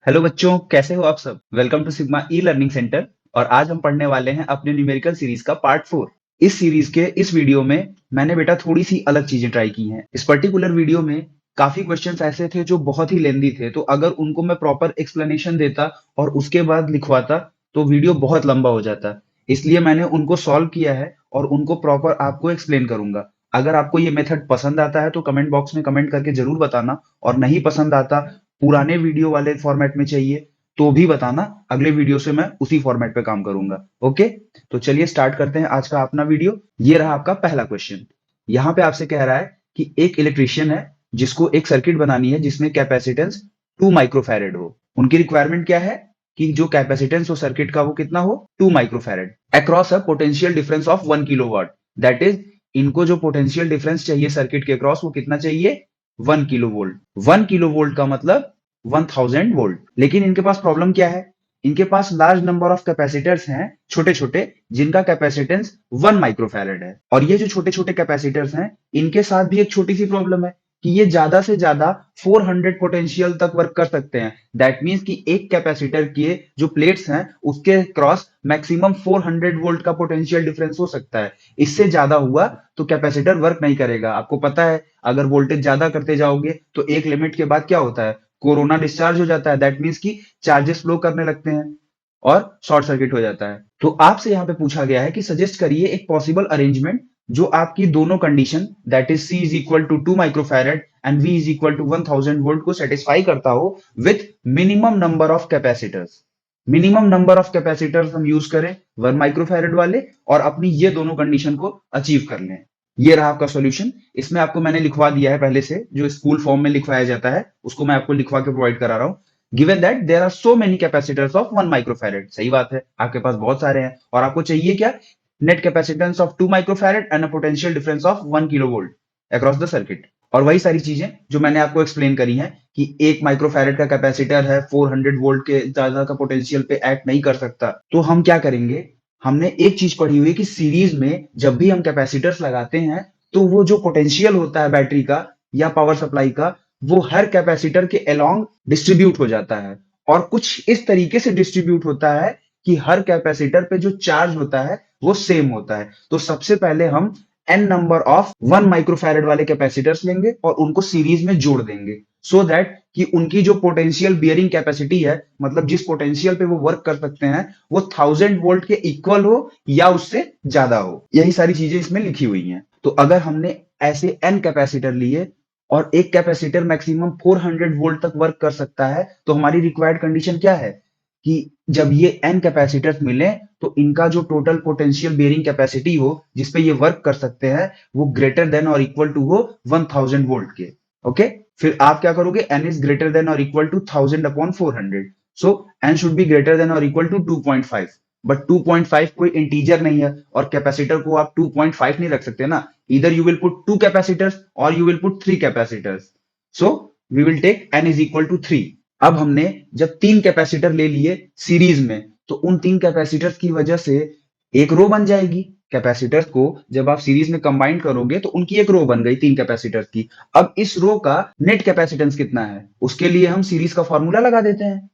Hello बच्चों, कैसे हो आप सब। Welcome to Sigma E learning centre. और आज हम पढ़ने वाले हैं अपने न्यूमेरिकल सीरीज का पार्ट 4। इस सीरीज के इस वीडियो में मैंने बेटा थोड़ी सी अलग चीजें ट्राई की हैं। इस पर्टिकुलर वीडियो में काफी क्वेश्चंस ऐसे थे जो बहुत ही लेंदी थे, तो अगर उनको मैं प्रॉपर एक्सप्लेनेशन देता और उसके बाद लिखवाता तो वीडियो बहुत लंबा हो जाता। इसलिए मैंने उनको सॉल्व किया है और उनको प्रॉपर आपको एक्सप्लेन करूंगा। अगर आपको ये मेथड पसंद आता है तो कमेंट बॉक्स में कमेंट करके जरूर बताना, और नहीं पसंद आता, पुराने वीडियो वाले फॉर्मेट में चाहिए तो भी बताना। अगले वीडियो से मैं उसी फॉर्मेट पे काम करूंगा। ओके, तो चलिए स्टार्ट करते हैं आज का अपना वीडियो। ये रहा आपका पहला क्वेश्चन। यहाँ पे आपसे कह रहा है कि एक इलेक्ट्रिशियन है जिसको एक सर्किट बनानी है जिसमें कैपेसिटेंस 2 माइक्रोफैरेड हो। उनकी रिक्वायरमेंट क्या है कि जो कैपेसिटेंस हो सर्किट का वो कितना हो, 2 microfarad across a potential difference of 1 kilowatt. That is, इनको जो पोटेंशियल डिफरेंस चाहिए सर्किट के अक्रॉस वो कितना चाहिए, 1 किलोवोल्ट। 1 किलोवोल्ट का मतलब 1000 वोल्ट। लेकिन इनके पास प्रॉब्लम क्या है, इनके पास लार्ज नंबर ऑफ कैपेसिटर्स हैं, छोटे छोटे, जिनका कैपेसिटेंस 1 माइक्रोफैरेड है। और ये जो छोटे छोटे कैपेसिटर्स हैं इनके साथ भी एक छोटी सी प्रॉब्लम है कि ये ज्यादा से ज्यादा 400 पोटेंशियल तक वर्क कर सकते हैं। दैट मीन्स कि एक कैपेसिटर के जो प्लेट्स हैं उसके क्रॉस मैक्सिमम 400 वोल्ट का पोटेंशियल डिफरेंस हो सकता है। इससे ज्यादा हुआ तो कैपेसिटर वर्क नहीं करेगा। आपको पता है अगर वोल्टेज ज्यादा करते जाओगे तो एक लिमिट के बाद क्या होता है, कोरोना डिस्चार्ज हो जाता है। दैट मीन्स कि चार्जेस फ्लो करने लगते हैं और शॉर्ट सर्किट हो जाता है। तो आपसे यहाँ पे पूछा गया है कि सजेस्ट करिए एक पॉसिबल अरेंजमेंट जो आपकी दोनों condition, that is C is equal to 2 microfarad and V is equal to 1000 volt को सेटिस्फाई करता हो with minimum number of capacitors. Minimum number of capacitors हम यूज करें 1 माइक्रोफैरेड वाले और अपनी ये दोनों कंडीशन को अचीव कर लें। ये रहा आपका सॉल्यूशन। इसमें आपको मैंने लिखवा दिया है पहले से, जो स्कूल फॉर्म में लिखवाया जाता है उसको मैं आपको लिखवा के प्रोवाइड करा रहा हूँ। Given that there are so many capacitors of 1 microfarad, सही बात है, आपके पास बहुत सारे हैं और आपको चाहिए क्या, net capacitance of 2 microfarad and a potential difference of 1 kilovolt across the circuit. और वही सारी चीजें जो मैंने आपको एक्सप्लेन करी हैं कि 1 माइक्रोफैरेड का कैपेसिटर है, 400 वोल्ट के ज्यादा का पोटेंशियल पे एक्ट नहीं कर सकता, तो हम क्या करेंगे। हमने एक चीज पढ़ी हुई है कि सीरीज में जब भी हम कैपेसिटर्स लगाते हैं तो वो जो पोटेंशियल होता है बैटरी का या पावर सप्लाई का, वो हर कैपेसिटर के अलोंग डिस्ट्रीब्यूट हो जाता है। और कुछ इस तरीके से डिस्ट्रीब्यूट होता है कि हर कैपेसिटर पे जो चार्ज होता है वो सेम होता है। तो सबसे पहले हम n नंबर ऑफ 1 माइक्रोफैरेड वाले कैपेसिटर्स लेंगे और उनको सीरीज में जोड़ देंगे, सो दैट कि उनकी जो पोटेंशियल बियरिंग कैपेसिटी है, मतलब जिस पोटेंशियल पे वो वर्क कर सकते हैं, वो 1000 वोल्ट के इक्वल हो या उससे ज्यादा हो। यही सारी चीजें इसमें लिखी हुई हैं। तो अगर हमने ऐसे n कैपेसिटर लिए और एक कैपेसिटर मैक्सिमम 400 वोल्ट तक वर्क कर सकता है, तो हमारी रिक्वायर्ड कंडीशन क्या है कि जब ये n कैपेसिटर्स मिले तो इनका जो टोटल पोटेंशियल बेयरिंग कैपेसिटी हो जिसपे ये वर्क कर सकते हैं वो ग्रेटर देन और इक्वल टू हो 1000 वोल्ट के। ओके, फिर आप क्या करोगे, n इज ग्रेटर देन और equal to 1000 upon 400, so n should be greater than और इक्वल टू 2.5। बट 2.5 कोई इंटीजर नहीं है और कैपेसिटर को आप 2.5 नहीं रख सकते ना। either you will put 2 capacitors or you will put 3 capacitors, so we will take n is equal to 3। अब हमने जब 3 कैपेसिटर ले लिए सीरीज में तो उन 3 कैपेसिटर्स की वजह से एक रो बन जाएगी। कैपेसिटर्स को जब आप सीरीज में कंबाइन करोगे तो उनकी एक रो बन गई 3 कैपेसिटर्स की। अब इस रो का नेट कैपेसिटेंस कितना है उसके लिए हम सीरीज का फॉर्मूला लगा देते हैं,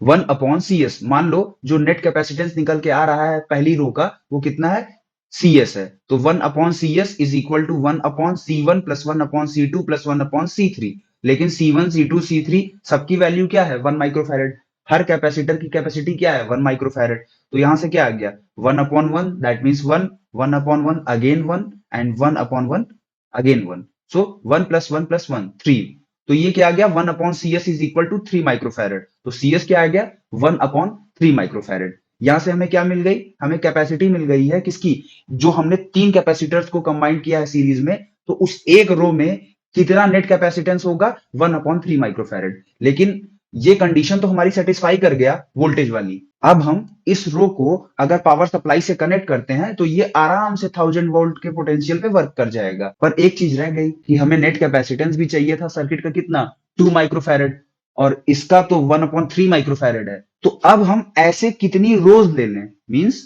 1/CS। मान लो जो नेट कैपेसिटेंस निकल के आ रहा है पहली रो का वो कितना है, CS है, तो 1/CS is equal to 1/C1 plus 1/C2 plus 1/C3। लेकिन C1 C2 C3 सबकी वैल्यू क्या है, 1 माइक्रोफैरेड। हर कैपेसिटर की कैपेसिटी क्या है, 1 माइक्रोफैरेड। तो यहां से क्या आ गया, 1/1, that means 1, 1/1 again 1 and 1/1 again 1। So 1 plus 1 plus 1 3। तो ये क्या आ गया, 1/CS is equal to 3 microfarad. तो CS क्या आ गया, 1/3 माइक्रोफैरेड। यहां से हमें क्या मिल गई, हमें कैपेसिटी मिल गई है किसकी, जो हमने 3 कैपेसिटर्स को कंबाइन किया है सीरीज में, तो उस एक रो में कितना नेट कैपेसिटेंस होगा, 1/3 माइक्रोफैरेड। लेकिन ये कंडीशन तो हमारी सेटिस्फाई कर गया वोल्टेज वाली। अब हम इस रो को अगर पावर सप्लाई से कनेक्ट करते हैं तो ये आराम से 1000 वोल्ट के पोटेंशियल पे वर्क कर जाएगा। पर एक चीज रह गई कि हमें नेट कैपेसिटेंस भी चाहिए था सर्किट का, कितना, 2 माइक्रोफैरेड, और इसका तो 1/3 माइक्रोफैरेड है। तो अब हम ऐसे कितनी रोज ले लें, मींस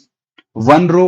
1 रो,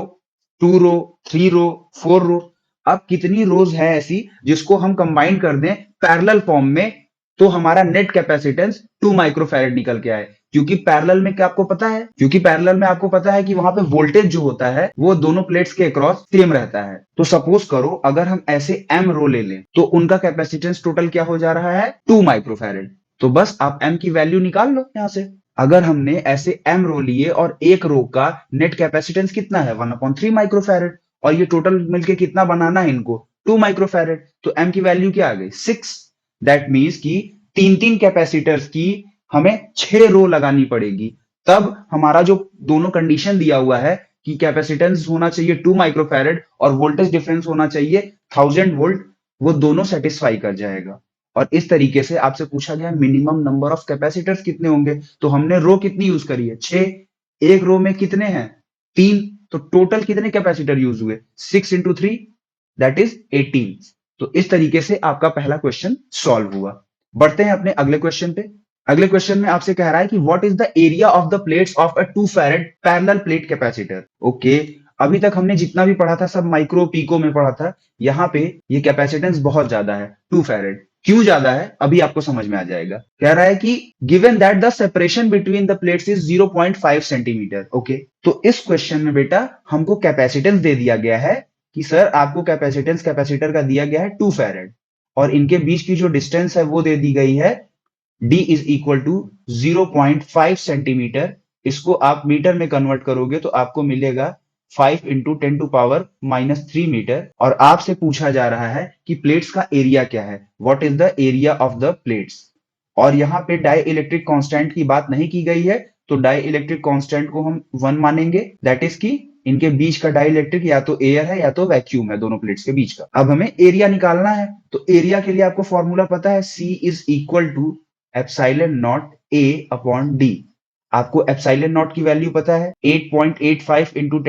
2 रो, 3 रो, 4 रो। अब कितनी रोज है ऐसी जिसको हम कंबाइन कर दें पैरेलल फॉर्म में तो हमारा नेट कैपेसिटेंस 2 माइक्रोफैरेड निकल के आए। क्योंकि पैरेलल में क्या आपको पता है, क्योंकि पैरेलल में आपको पता है कि वहां पे वोल्टेज जो होता है वो दोनों प्लेट्स के अक्रॉस सेम रहता है। तो सपोज करो अगर हम ऐसे एम रो ले लें तो उनका कैपेसिटेंस टोटल क्या हो जा रहा है, 2 माइक्रोफैरेड। तो बस आप एम की वैल्यू निकाल लो यहां से। अगर हमने ऐसे एम रो लिए और एक रो का नेट कैपेसिटेंस कितना है, 1/3 माइक्रोफैरेड, और ये टोटल मिलके कितना बनाना है इनको, 2 माइक्रोफैरेड। तो एम की वैल्यू क्या आ गई, 6। दैट मीन्स कि तीन तीन कैपेसिटर्स की हमें 6 रो लगानी पड़ेगी। तब हमारा जो दोनों कंडीशन दिया हुआ है कि कैपेसिटेंस होना चाहिए 2 माइक्रोफैरेड और वोल्टेज डिफरेंस होना चाहिए 1000 वोल्ट, वो दोनों सेटिस्फाई कर जाएगा। और इस तरीके से आपसे पूछा गया मिनिमम नंबर ऑफ कैपेसिटर्स कितने होंगे, तो हमने रो कितनी यूज करी है, 6। एक रो में कितने हैं, 3। तो टोटल कितने कैपेसिटर यूज हुए, 6 × 3 दैट इज 18। तो इस तरीके से आपका पहला क्वेश्चन सॉल्व हुआ। बढ़ते हैं अपने अगले क्वेश्चन पे। अगले क्वेश्चन में आपसे कह रहा है कि what is the area of the plates of a 2 farad parallel plate capacitor. Okay, अभी तक हमने जितना भी पढ़ा था सब माइक्रो पीको में पढ़ा था। यहाँ पे ये कैपेसिटेंस बहुत ज्यादा है, 2 फैरेड। क्यों ज्यादा है अभी आपको समझ में आ जाएगा। कह रहा है कि given that the separation between the plates is 0.5 centimetre. Okay, तो इस क्वेश्चन में बेटा हमको कैपेसिटेंस दे दिया गया है कि सर आपको कैपेसिटेंस कैपेसिटर का दिया गया है 2 फैरेड, और इनके बीच की जो डिस्टेंस है वो दे दी गई है d is equal to 0.5 centimetre. इसको आप मीटर में कन्वर्ट करोगे तो आपको मिलेगा 5 × 10⁻³ मीटर। और आपसे पूछा जा रहा है कि प्लेट्स का एरिया क्या है, what is the area of the plates. और यहाँ पे डाई इलेक्ट्रिक कांस्टेंट की बात नहीं की गई है, तो डाई इलेक्ट्रिक कांस्टेंट को हम 1 मानेंगे। दैट इज कि इनके बीच का डाई इलेक्ट्रिक या तो एयर है या तो वैक्यूम है, दोनों प्लेट्स के बीच का। अब हमें एरिया निकालना है, तो एरिया के लिए आपको फॉर्मूला पता है, C is equal to epsilon naught A upon D। आपको एप्सिलॉन नॉट की वैल्यू पता है, 8.85 ×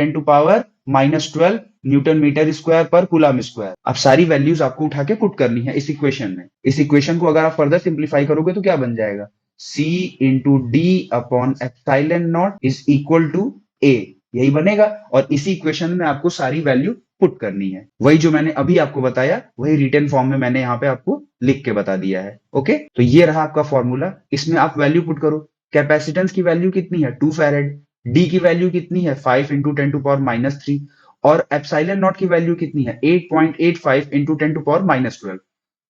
10⁻12 न्यूटन मीटर स्क्वायर पर कूलम स्क्वायर। अब सारी वैल्यूज आपको उठा के पुट करनी है इस इक्वेशन में। इस इक्वेशन को अगर आप फर्दर सिंप्लीफाई करोगे तो क्या बन जाएगा, C × D upon epsilon naught is equal to A, यही बनेगा। और इसी इक्वेशन में आपको सारी वैल्यू पुट करनी है। वही जो मैंने अभी आपको बताया वही रिटन फॉर्म में मैंने यहाँ पे आपको लिख के बता दिया है। ओके, तो ये रहा आपका फॉर्मूला, इसमें आप वैल्यू पुट करो। कैपेसिटेंस की वैल्यू कितनी है, 2 फैरेड। डी की वैल्यू कितनी है, 5 × 10⁻³ और एप्सिलॉन नॉट की वैल्यू कितनी है, 8.85 × 10⁻12।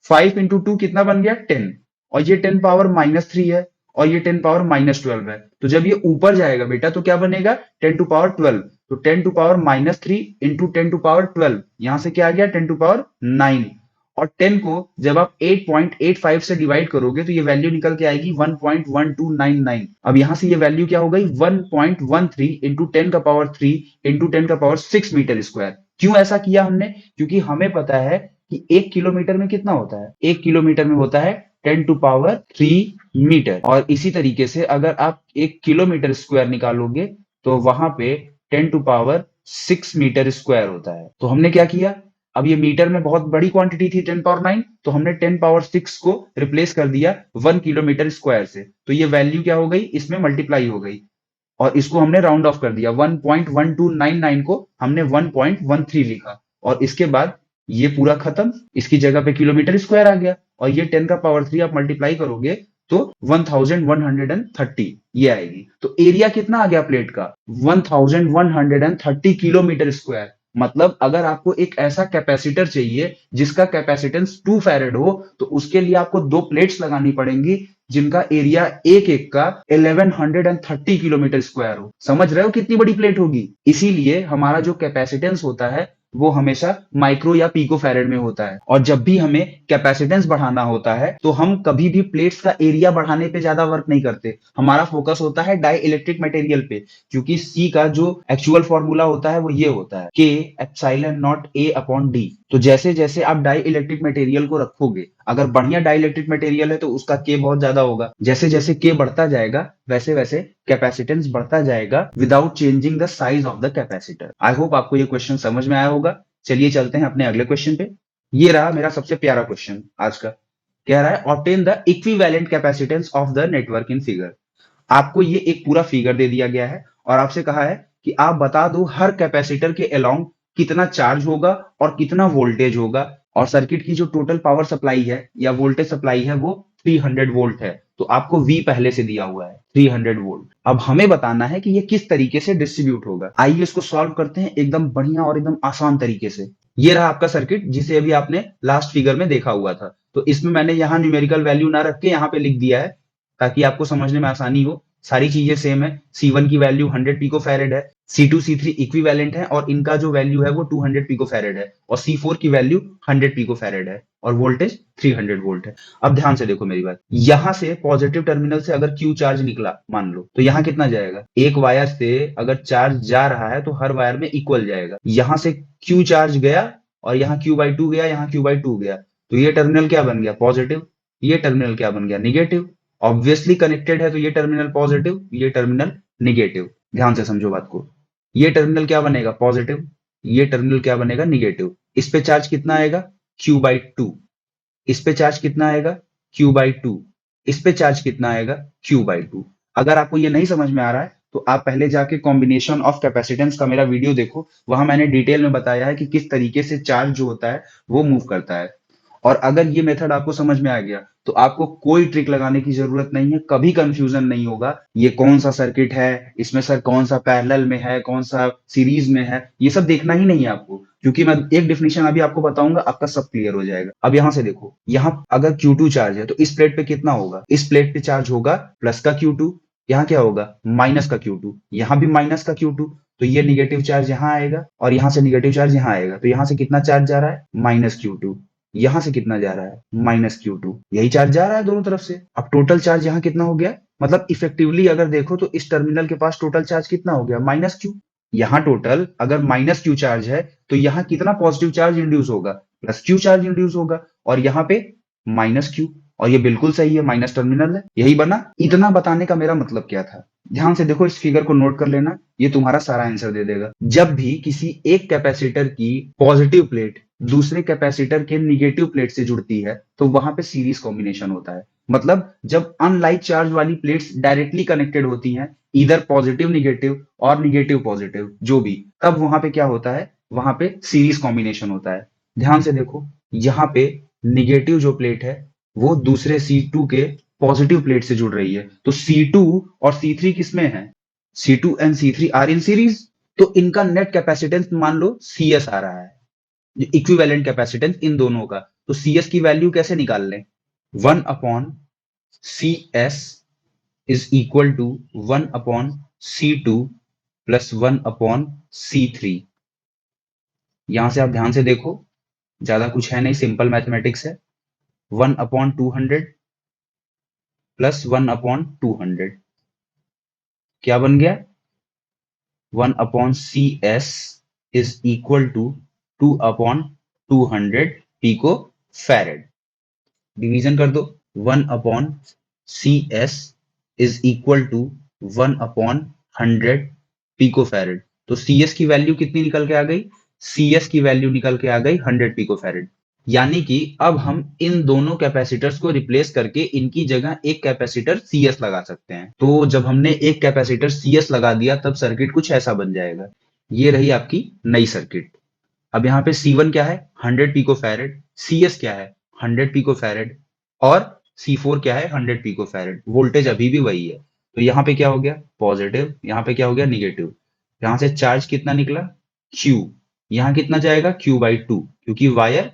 5 × 2 कितना बन गया, 10, और ये 10⁻³ है और ये 10⁻12 है। तो जब ये ऊपर जाएगा बेटा तो क्या बनेगा, 10⁻12। तो 10⁻³ इंटू 10⁻12, यहां से क्या आ गया, 10⁻9। और 10 को जब आप 8.85 से डिवाइड करोगे तो ये वैल्यू निकल के आएगी 1.1299। अब यहां से ये वैल्यू क्या हो गई, 1.13 इंटू 10⁻³ इंटू 10⁻6 मीटर स्क्वायर। क्यों ऐसा किया हमने, क्योंकि हमें पता है कि 1 किलोमीटर में कितना होता है, 1 किलोमीटर में होता है 10⁻³ मीटर। और इसी तरीके से अगर आप 1 किलोमीटर स्क्वायर निकालोगे तो वहां पे 10⁻6 मीटर स्क्वायर होता है। तो हमने क्या किया, अब ये मीटर में बहुत बड़ी क्वांटिटी थी 10⁻9, तो हमने 10⁻6 को रिप्लेस कर दिया 1 किलोमीटर स्क्वायर से। तो ये वैल्यू क्या हो गई, इसमें मल्टीप्लाई हो गई और इसको हमने राउंड ऑफ कर दिया, 1.1299 को हमने 1.13 लिखा। और इसके बाद ये पूरा खत्म, इसकी जगह पे किलोमीटर स्क्वायर आ गया। और ये 10⁻³ आप मल्टीप्लाई करोगे तो 1130 ये आएगी। तो एरिया कितना आ गया प्लेट का, 1130 किलोमीटर स्क्वायर। मतलब अगर आपको एक ऐसा कैपेसिटर चाहिए जिसका कैपेसिटेंस 2 फैरेड हो तो उसके लिए आपको 2 प्लेट्स लगानी पड़ेंगी जिनका एरिया एक एक का 1130 किलोमीटर स्क्वायर हो। समझ रहे हो कितनी बड़ी प्लेट होगी। इसीलिए हमारा जो कैपेसिटेंस होता है वो हमेशा माइक्रो या पीको फैरेड में होता है। और जब भी हमें कैपेसिटेंस बढ़ाना होता है तो हम कभी भी प्लेट्स का एरिया बढ़ाने पे ज्यादा वर्क नहीं करते, हमारा फोकस होता है डाई इलेक्ट्रिक मटेरियल पे। क्योंकि सी का जो एक्चुअल फॉर्मूला होता है वो ये होता है, के एप्सिलॉन नॉट ए अपॉन डी। तो जैसे जैसे आप डाई इलेक्ट्रिक मटेरियल को रखोगे, अगर बढ़िया डाई इलेक्ट्रिक मटेरियल है तो उसका के बहुत ज्यादा होगा। जैसे जैसे के बढ़ता जाएगा वैसे वैसे कैपेसिटेंस बढ़ता जाएगा without changing the size of the capacitor. I hope आपको ये क्वेश्चन समझ में आया होगा। चलिए चलते हैं अपने अगले क्वेश्चन पे। ये रहा मेरा सबसे प्यारा क्वेश्चन आज का। कह रहा है obtain the equivalent capacitance of the network in figure. आपको ये एक पूरा फिगर दे दिया गया है और आपसे कहा है कि आप बता दो हर कैपेसिटर के अलोंग कितना चार्ज होगा और कितना वोल्टेज होगा, और सर्किट की जो टोटल पावर सप्लाई है या वोल्टेज सप्लाई है वो 300 वोल्ट है, तो आपको V पहले से दिया हुआ है 300 वोल्ट। अब हमें बताना है कि ये किस तरीके से डिस्ट्रीब्यूट होगा। आइए इसको सॉल्व करते हैं एकदम बढ़िया और एकदम आसान तरीके से। ये रहा आपका सर्किट जिसे अभी आपने लास्ट फिगर में देखा हुआ था। तो इसमें मैंने यहाँ न्यूमेरिकल वैल्यू ना रख के यहाँ पे लिख दिया है ताकि आपको समझने में आसानी हो। सारी चीजें सेम है। C1 की वैल्यू 100 पिको फैरेड है, C2 C3 इक्विवेलेंट है और इनका जो वैल्यू है वो 200 पिको फैरेड है और C4 की वैल्यू 100 पिको फैरेड है और वोल्टेज 300 वोल्ट है। अब ध्यान से देखो मेरी बात, यहां से पॉजिटिव टर्मिनल से अगर Q चार्ज निकला मान लो, तो यहाँ कितना जाएगा? एक वायर से अगर चार्ज जा रहा है तो हर वायर में इक्वल जाएगा। यहां से Q चार्ज गया और यहाँ Q/2 गया, यहाँ Q/2 गया, तो ये टर्मिनल क्या बन गया? पॉजिटिव। ये टर्मिनल क्या बन गया? निगेटिव। ऑब्वियसली कनेक्टेड है तो ये टर्मिनल पॉजिटिव, ये टर्मिनल निगेटिव। ध्यान से समझो बात को। ये टर्मिनल क्या बनेगा? पॉजिटिव। ये टर्मिनल क्या बनेगा? निगेटिव। इस पे चार्ज कितना आएगा? Q/2। इस पे चार्ज कितना आएगा? Q/2। इस पे चार्ज कितना आएगा? Q/2। अगर आपको ये नहीं समझ में आ रहा है तो आप पहले जाके कॉम्बिनेशन ऑफ कैपेसिटेंस का मेरा वीडियो देखो, वहां मैंने डिटेल में बताया है कि किस तरीके से चार्ज जो होता है वो मूव करता है। और अगर ये मेथड आपको समझ में आ गया तो आपको कोई ट्रिक लगाने की जरूरत नहीं है, कभी कंफ्यूजन नहीं होगा ये कौन सा सर्किट है, इसमें सर कौन सा पैरेलल में है, कौन सा सीरीज में है, ये सब देखना ही नहीं है आपको, क्योंकि मैं एक डेफिनेशन अभी आपको बताऊंगा, आपका सब क्लियर हो जाएगा। अब यहां से देखो, यहां अगर Q2 चार्ज है तो इस प्लेट पे कितना होगा? इस प्लेट पे चार्ज होगा प्लस का Q2, यहाँ क्या होगा? माइनस का Q2, यहाँ भी माइनस का Q2, तो ये निगेटिव चार्ज यहाँ आएगा और यहाँ से निगेटिव चार्ज यहाँ आएगा, तो यहाँ से कितना चार्ज जा रहा है? Minus Q2। यहां से कितना जा रहा है? Minus Q2। यही चार्ज जा रहा है दोनों तरफ से। अब टोटल चार्ज यहाँ कितना हो गया? मतलब इफेक्टिवली अगर देखो तो इस टर्मिनल के पास टोटल चार्ज कितना हो गया? Minus Q। यहाँ टोटल अगर माइनस Q चार्ज है तो यहाँ कितना पॉजिटिव चार्ज इंड्यूस होगा? प्लस Q चार्ज इंड्यूस होगा और यहाँ पे माइनस Q। और ये बिल्कुल सही है, माइनस टर्मिनल है, यही बना। इतना बताने का मेरा मतलब क्या था? ध्यान से देखो, इस फिगर को नोट कर लेना, ये तुम्हारा सारा आंसर दे देगा। जब भी किसी एक कैपेसिटर की पॉजिटिव प्लेट दूसरे कैपेसिटर के निगेटिव प्लेट से जुड़ती है तो वहां पे सीरीज कॉम्बिनेशन होता है। मतलब जब अनलाइक चार्ज वाली प्लेट्स डायरेक्टली कनेक्टेड होती हैं, इधर पॉजिटिव निगेटिव और निगेटिव पॉजिटिव जो भी, तब वहां पे क्या होता है? वहां पे सीरीज कॉम्बिनेशन होता है। ध्यान से देखो, यहाँ पे निगेटिव जो प्लेट है वो दूसरे C2 के पॉजिटिव प्लेट से जुड़ रही है, तो C2 और C3 किसमें है? C2 and C3 are in series, तो इनका नेट कैपेसिटेंस मान लो CS आ रहा है, इक्विवेलेंट कैपेसिटेंस इन दोनों का। तो CS की वैल्यू कैसे निकाल लें? 1/CS is equal to 1/C2 plus 1/C3। यहां से आप ध्यान से देखो, ज्यादा कुछ है नहीं, सिंपल मैथमेटिक्स है। 1/200 प्लस 1/200 क्या बन गया? 1/CS is equal to 2/200 pico farad. Division कर दो, 1/CS is equal to 1/100 pico farad. तो CS की वैल्यू कितनी निकल के आ गई? CS की वैल्यू निकल के आ गई 100 पिको फैरेड। यानी कि अब हम इन दोनों कैपेसिटर्स को रिप्लेस करके इनकी जगह एक कैपेसिटर CS लगा सकते हैं। तो जब हमने एक कैपेसिटर CS लगा दिया तब सर्किट कुछ ऐसा बन जाएगा। ये रही आपकी नई सर्किट। अब यहाँ पे C1 क्या है? 100 पिको फैरेड। CS क्या है? 100 पिको फैरेड। और C4 क्या है? 100 पिको फैरेड। वोल्टेज अभी भी वही है। तो यहाँ पे क्या हो गया? पॉजिटिव। यहाँ पे क्या हो गया? निगेटिव। यहाँ से चार्ज कितना निकला? Q। यहाँ कितना जाएगा? Q/2, क्योंकि वायर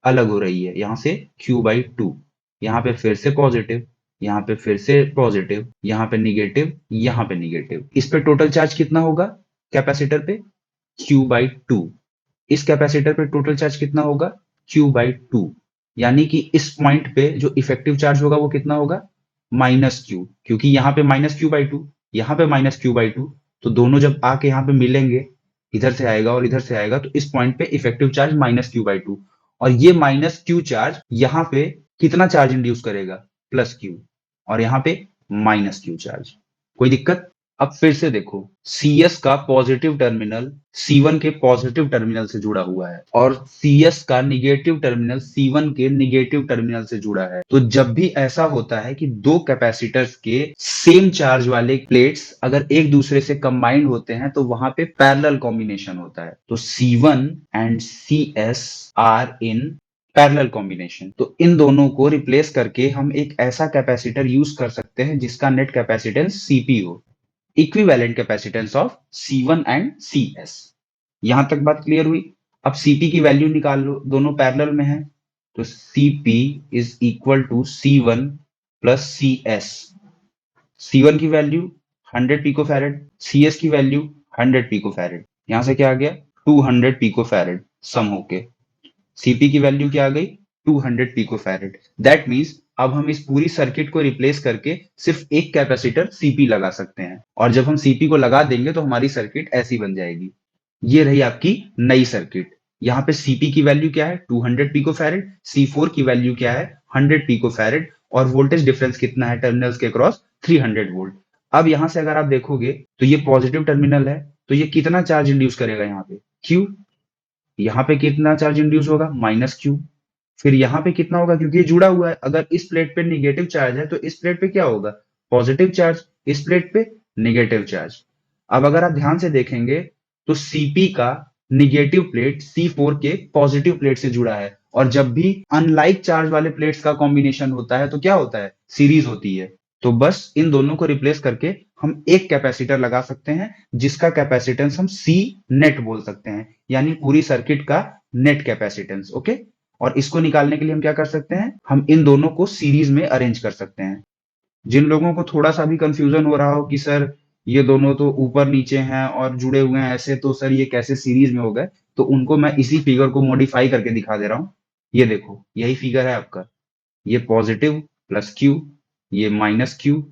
अलग हो रही है। यहाँ से Q/2। यहाँ पे फिर से पॉजिटिव, यहाँ पे फिर से पॉजिटिव, यहाँ पे निगेटिव, यहाँ पे निगेटिव। इस पे टोटल चार्ज कितना होगा कैपेसिटर पे? Q/2। इस कैपेसिटर पे टोटल चार्ज कितना होगा? Q/2। यानी कि इस पॉइंट पे जो इफेक्टिव चार्ज होगा वो कितना होगा? -Q, क्योंकि यहाँ पे -Q/2, यहाँ पे -Q/2, तो दोनों जब आके यहाँ पे मिलेंगे, इधर से आएगा और इधर से आएगा, तो इस पॉइंट पे इफेक्टिव चार्ज -Q/2। और ये -Q चार्ज यहाँ पे कितना चार्ज इंड्यूस करेगा? +Q। और यहाँ पे -Q चार्ज। कोई दिक्कत? अब फिर से देखो, CS का पॉजिटिव टर्मिनल C1 के पॉजिटिव टर्मिनल से जुड़ा हुआ है और CS का निगेटिव टर्मिनल C1 के निगेटिव टर्मिनल से जुड़ा है। तो जब भी ऐसा होता है कि दो कैपेसिटर्स के सेम चार्ज वाले प्लेट्स अगर एक दूसरे से कंबाइंड होते हैं तो वहां पे पैरेलल कॉम्बिनेशन होता है। तो C1 and CS are in parallel combination. तो इन दोनों को रिप्लेस करके हम एक ऐसा कैपेसिटर यूज कर सकते हैं जिसका नेट कैपेसिटेंस Cp हो, equivalent capacitance of C1 and Cs। यहां तक बात क्लियर हुई। अब Cp की वैल्यू निकाल लो, दोनों पैरेलल में है, तो Cp is equal to C1 plus Cs। C1 की वैल्यू 100 पिकोफैरेड, Cs की वैल्यू 100 पिकोफैरेड। यहां से क्या आ गया 200 पिकोफैरेड सम होके। Cp की वैल्यू क्या आ गई 200 पिकोफैरेड। दैट मींस अब हम इस पूरी सर्किट को रिप्लेस करके सिर्फ एक कैपेसिटर Cp लगा सकते हैं, और जब हम Cp को लगा देंगे तो हमारी सर्किट ऐसी बन जाएगी। ये रही आपकी नई सर्किट। यहाँ पे Cp की वैल्यू क्या है 200 पिकोफैरेड, C4 की वैल्यू क्या है 100 पिकोफैरेड, और वोल्टेज डिफरेंस कितना है टर्मिनल्स के क्रॉस 300 वोल्ट। अब यहां से अगर आप देखोगे तो ये पॉजिटिव टर्मिनल है, तो ये कितना चार्ज इंड्यूस करेगा यहाँ पे Q। यहाँ पे कितना चार्ज इंड्यूस होगा -Q। फिर यहाँ पे कितना होगा, क्योंकि ये जुड़ा हुआ है, अगर इस प्लेट पे निगेटिव चार्ज है तो इस प्लेट पे क्या होगा पॉजिटिव चार्ज, इस प्लेट पे निगेटिव चार्ज। अब अगर आप ध्यान से देखेंगे तो Cp का निगेटिव प्लेट C4 के पॉजिटिव प्लेट से जुड़ा है, और जब भी अनलाइक चार्ज वाले प्लेट्स का कॉम्बिनेशन होता है तो क्या होता है सीरीज होती है। तो बस इन दोनों को रिप्लेस करके हम एक कैपेसिटर लगा सकते हैं जिसका कैपेसिटेंस हम C नेट बोल सकते हैं, यानी पूरी सर्किट का नेट कैपेसिटेंस। ओके, और इसको निकालने के लिए हम क्या कर सकते हैं, हम इन दोनों को सीरीज में अरेंज कर सकते हैं। जिन लोगों को थोड़ा सा भी कंफ्यूजन हो रहा हो कि सर ये दोनों तो ऊपर नीचे हैं और जुड़े हुए हैं ऐसे, तो सर ये कैसे सीरीज में हो गए, तो उनको मैं इसी फिगर को मॉडिफाई करके दिखा दे रहा हूं। ये देखो यही फिगर है आपका, ये पॉजिटिव प्लस Q, ये -Q,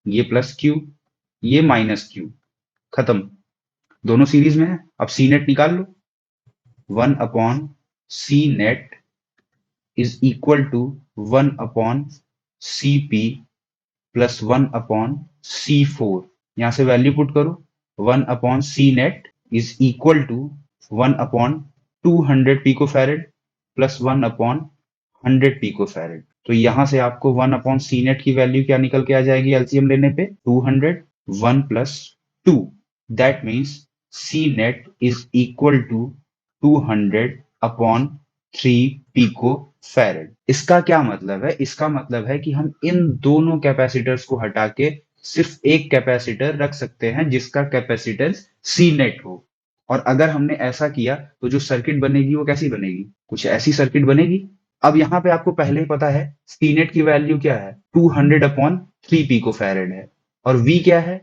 ये +Q, ये -Q, खत्म, दोनों सीरीज में है। अब सी नेट निकाल लो, 1 upon C net is equal to 1 upon Cp plus 1 upon C4। यहां से वैल्यू पुट करो, 1 upon C net is equal to 1 upon 200 picofarad plus 1 upon 100 picofarad. तो यहां से आपको 1 अपॉन सी नेट की वैल्यू क्या निकल के आ जाएगी एलसीएम लेने पे 200, 1 plus 2, that means C net is equal to 200 upon 3 pico farad. इसका क्या मतलब है, इसका मतलब है कि हम इन दोनों कैपेसिटर्स को हटा के सिर्फ एक कैपेसिटर रख सकते हैं जिसका कैपेसिटेंस सी नेट हो। और अगर हमने ऐसा किया तो जो सर्किट बनेगी वो कैसी बनेगी, कुछ ऐसी सर्किट बनेगी। अब यहाँ पे आपको पहले ही पता है सी नेट की वैल्यू क्या है 200 अपॉन 3 पिको फैरेड है, और V क्या है,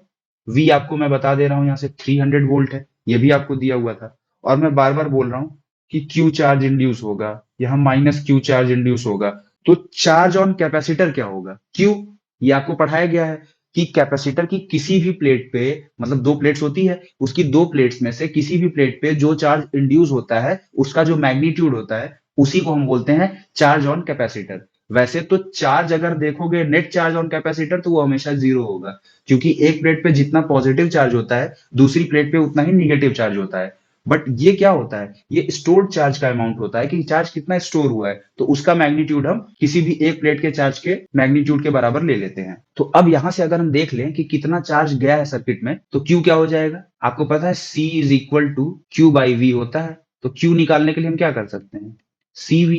V आपको मैं बता दे रहा हूं यहाँ से 300 वोल्ट है, ये भी आपको दिया हुआ था। और मैं बार बार बोल रहा हूं कि Q चार्ज इंड्यूस होगा, यहाँ -Q चार्ज इंड्यूस होगा, तो चार्ज ऑन कैपेसिटर क्या होगा Q। ये आपको पढ़ाया गया है कि कैपेसिटर की किसी भी प्लेट पे, मतलब दो प्लेट्स होती है, उसकी दो प्लेट्स में से किसी भी प्लेट पे जो चार्ज इंड्यूस होता है उसका जो मैग्नीट्यूड होता है उसी को हम बोलते हैं चार्ज ऑन कैपेसिटर। वैसे तो चार्ज अगर देखोगे नेट चार्ज ऑन कैपेसिटर तो वो हमेशा 0 होगा, क्योंकि एक प्लेट पे जितना पॉजिटिव चार्ज होता है दूसरी प्लेट पे उतना ही निगेटिव चार्ज होता है। बट ये क्या होता है, ये स्टोर्ड चार्ज का अमाउंट होता है कि चार्ज कितना स्टोर हुआ है, तो उसका मैग्नीट्यूड हम किसी भी एक प्लेट के चार्ज के मैग्नीट्यूड के बराबर ले लेते हैं। तो अब यहां से अगर हम देख लें कि कितना चार्ज गया है सर्किट में, तो Q क्या हो जाएगा, आपको पता है C is equal to Q/V होता है। तो Q निकालने के लिए हम क्या कर सकते हैं CV,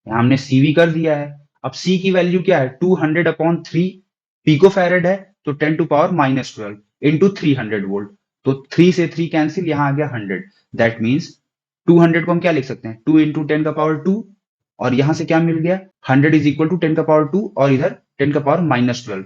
यहाँ हमने CV कर दिया है। अब C की वैल्यू क्या है 200 अपॉन 3 पिको फैरेड है, तो 10 टू पावर -12 इंटू 300 वोल्ट, तो 3 से 3 कैंसिल, यहाँ आ गया 100। दैट मीन्स 200 को हम क्या लिख सकते हैं 2 इंटू 10 का पावर 2, और यहां से क्या मिल गया 100 इज इक्वल टू 10 का पावर 2 और इधर 10 का पावर -12।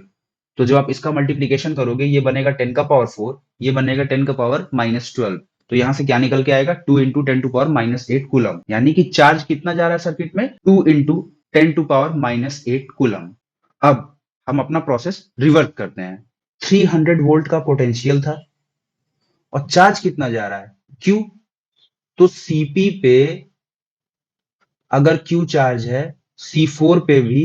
तो जब आप इसका मल्टीप्लीकेशन करोगे ये बनेगा 10 का पावर 4, ये बनेगा 10 का पावर -12। तो यहां से क्या निकल के आएगा 2 इंटू 10 टू पावर -8 कूलम, यानी कि चार्ज कितना जा रहा है सर्किट में 2 इंटू 10 टू पावर -8 कूलम। अब हम अपना प्रोसेस रिवर्स करते हैं, 300 वोल्ट का पोटेंशियल था और चार्ज कितना जा रहा है Q, तो Cp पे अगर Q चार्ज है C4 पे भी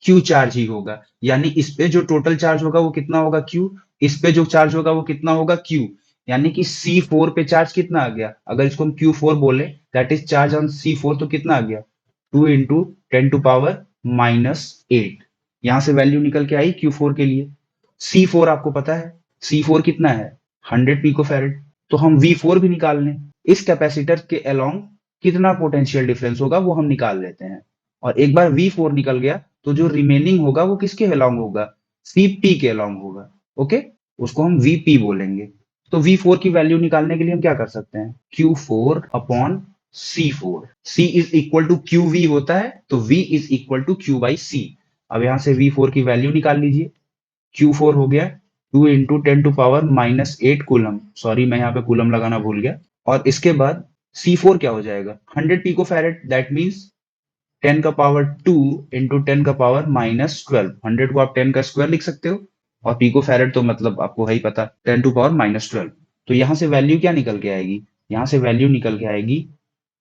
Q चार्ज ही होगा, यानी इस पे जो टोटल चार्ज होगा वो कितना होगा Q, इस पे जो चार्ज होगा वो कितना होगा Q, यानी कि C4 पे चार्ज कितना आ गया, अगर इसको हम Q4 बोले that is charge on C4, तो कितना आ गया 2 इंटू 10 टू पावर -8। यहां से वैल्यू निकल के आई Q4 के लिए। C4 आपको पता है C4 कितना है 100 पिको फैरेड, तो हम V4 भी निकाल लें इस कैपेसिटर के अलोंग। कितना पोटेंशियल डिफरेंस होगा वो हम निकाल लेते हैं। और एक बार V4 निकल गया तो जो रिमेनिंग होगा वो किसके अलोंग होगा, CP के अलोंग होगा। ओके, उसको हम VP बोलेंगे। तो V4 की वैल्यू निकालने के लिए हम क्या कर सकते हैं, Q4 upon C4। C is equal to QV होता है, तो V is equal to Q by C। अब यहां से V4 की वैल्यू निकाल लीजिए। Q4 हो गया 2 इंटू 10⁻⁸ कूलम, सॉरी मैं यहाँ पे कूलम लगाना भूल गया। और इसके बाद C4 क्या हो जाएगा, 100 पिको फैरेड, दैट मीन्स 10 का पावर 2 इंटू 10⁻⁻12। 100 को आप 10 का स्क्वायर लिख सकते हो, और पिको फैरेड तो मतलब आपको है ही पता, 10⁻⁻12। तो यहां से वैल्यू क्या निकल के आएगी, यहां से वैल्यू निकल के आएगी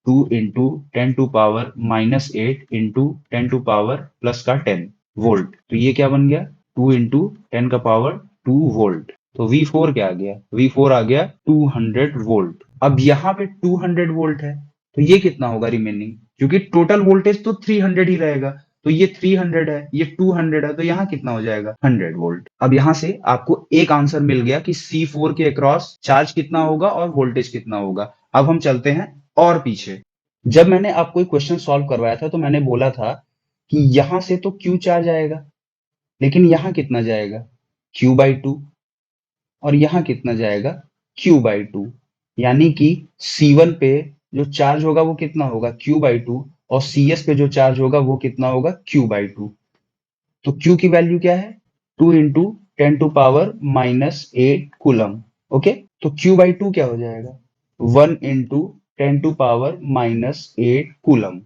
2 इंटू 10⁻⁻8 इंटू 10⁻+10 वोल्ट। तो ये क्या बन गया, 2 इंटू 10⁻2 वोल्ट। तो V4 क्या आ गया, V4 आ गया 200 वोल्ट। अब यहाँ पे 200 वोल्ट है, तो ये कितना होगा रिमेनिंग, क्योंकि टोटल वोल्टेज तो 300 ही रहेगा। तो ये 300 है, ये 200 है, तो यहाँ कितना हो जाएगा, 100 वोल्ट। अब यहाँ से आपको एक आंसर मिल गया कि C4 के अक्रॉस चार्ज कितना होगा और वोल्टेज कितना होगा। अब हम चलते हैं और पीछे। जब मैंने आपको एक क्वेश्चन सॉल्व करवाया था तो मैंने बोला था कि यहां से तो Q चार्ज आएगा, लेकिन यहां कितना जाएगा, Q/2। और यहां कितना जाएगा, Q/2। यानी कि C1 पे जो चार्ज होगा वो कितना होगा, Q/2, और CS पे जो चार्ज होगा वो कितना होगा, Q/2। तो Q की वैल्यू क्या है, 2 इंटू 10⁻⁻8 कूलम। ओके, तो Q/2 क्या हो जाएगा, 1 इंटू 10⁻⁻8 कूलम।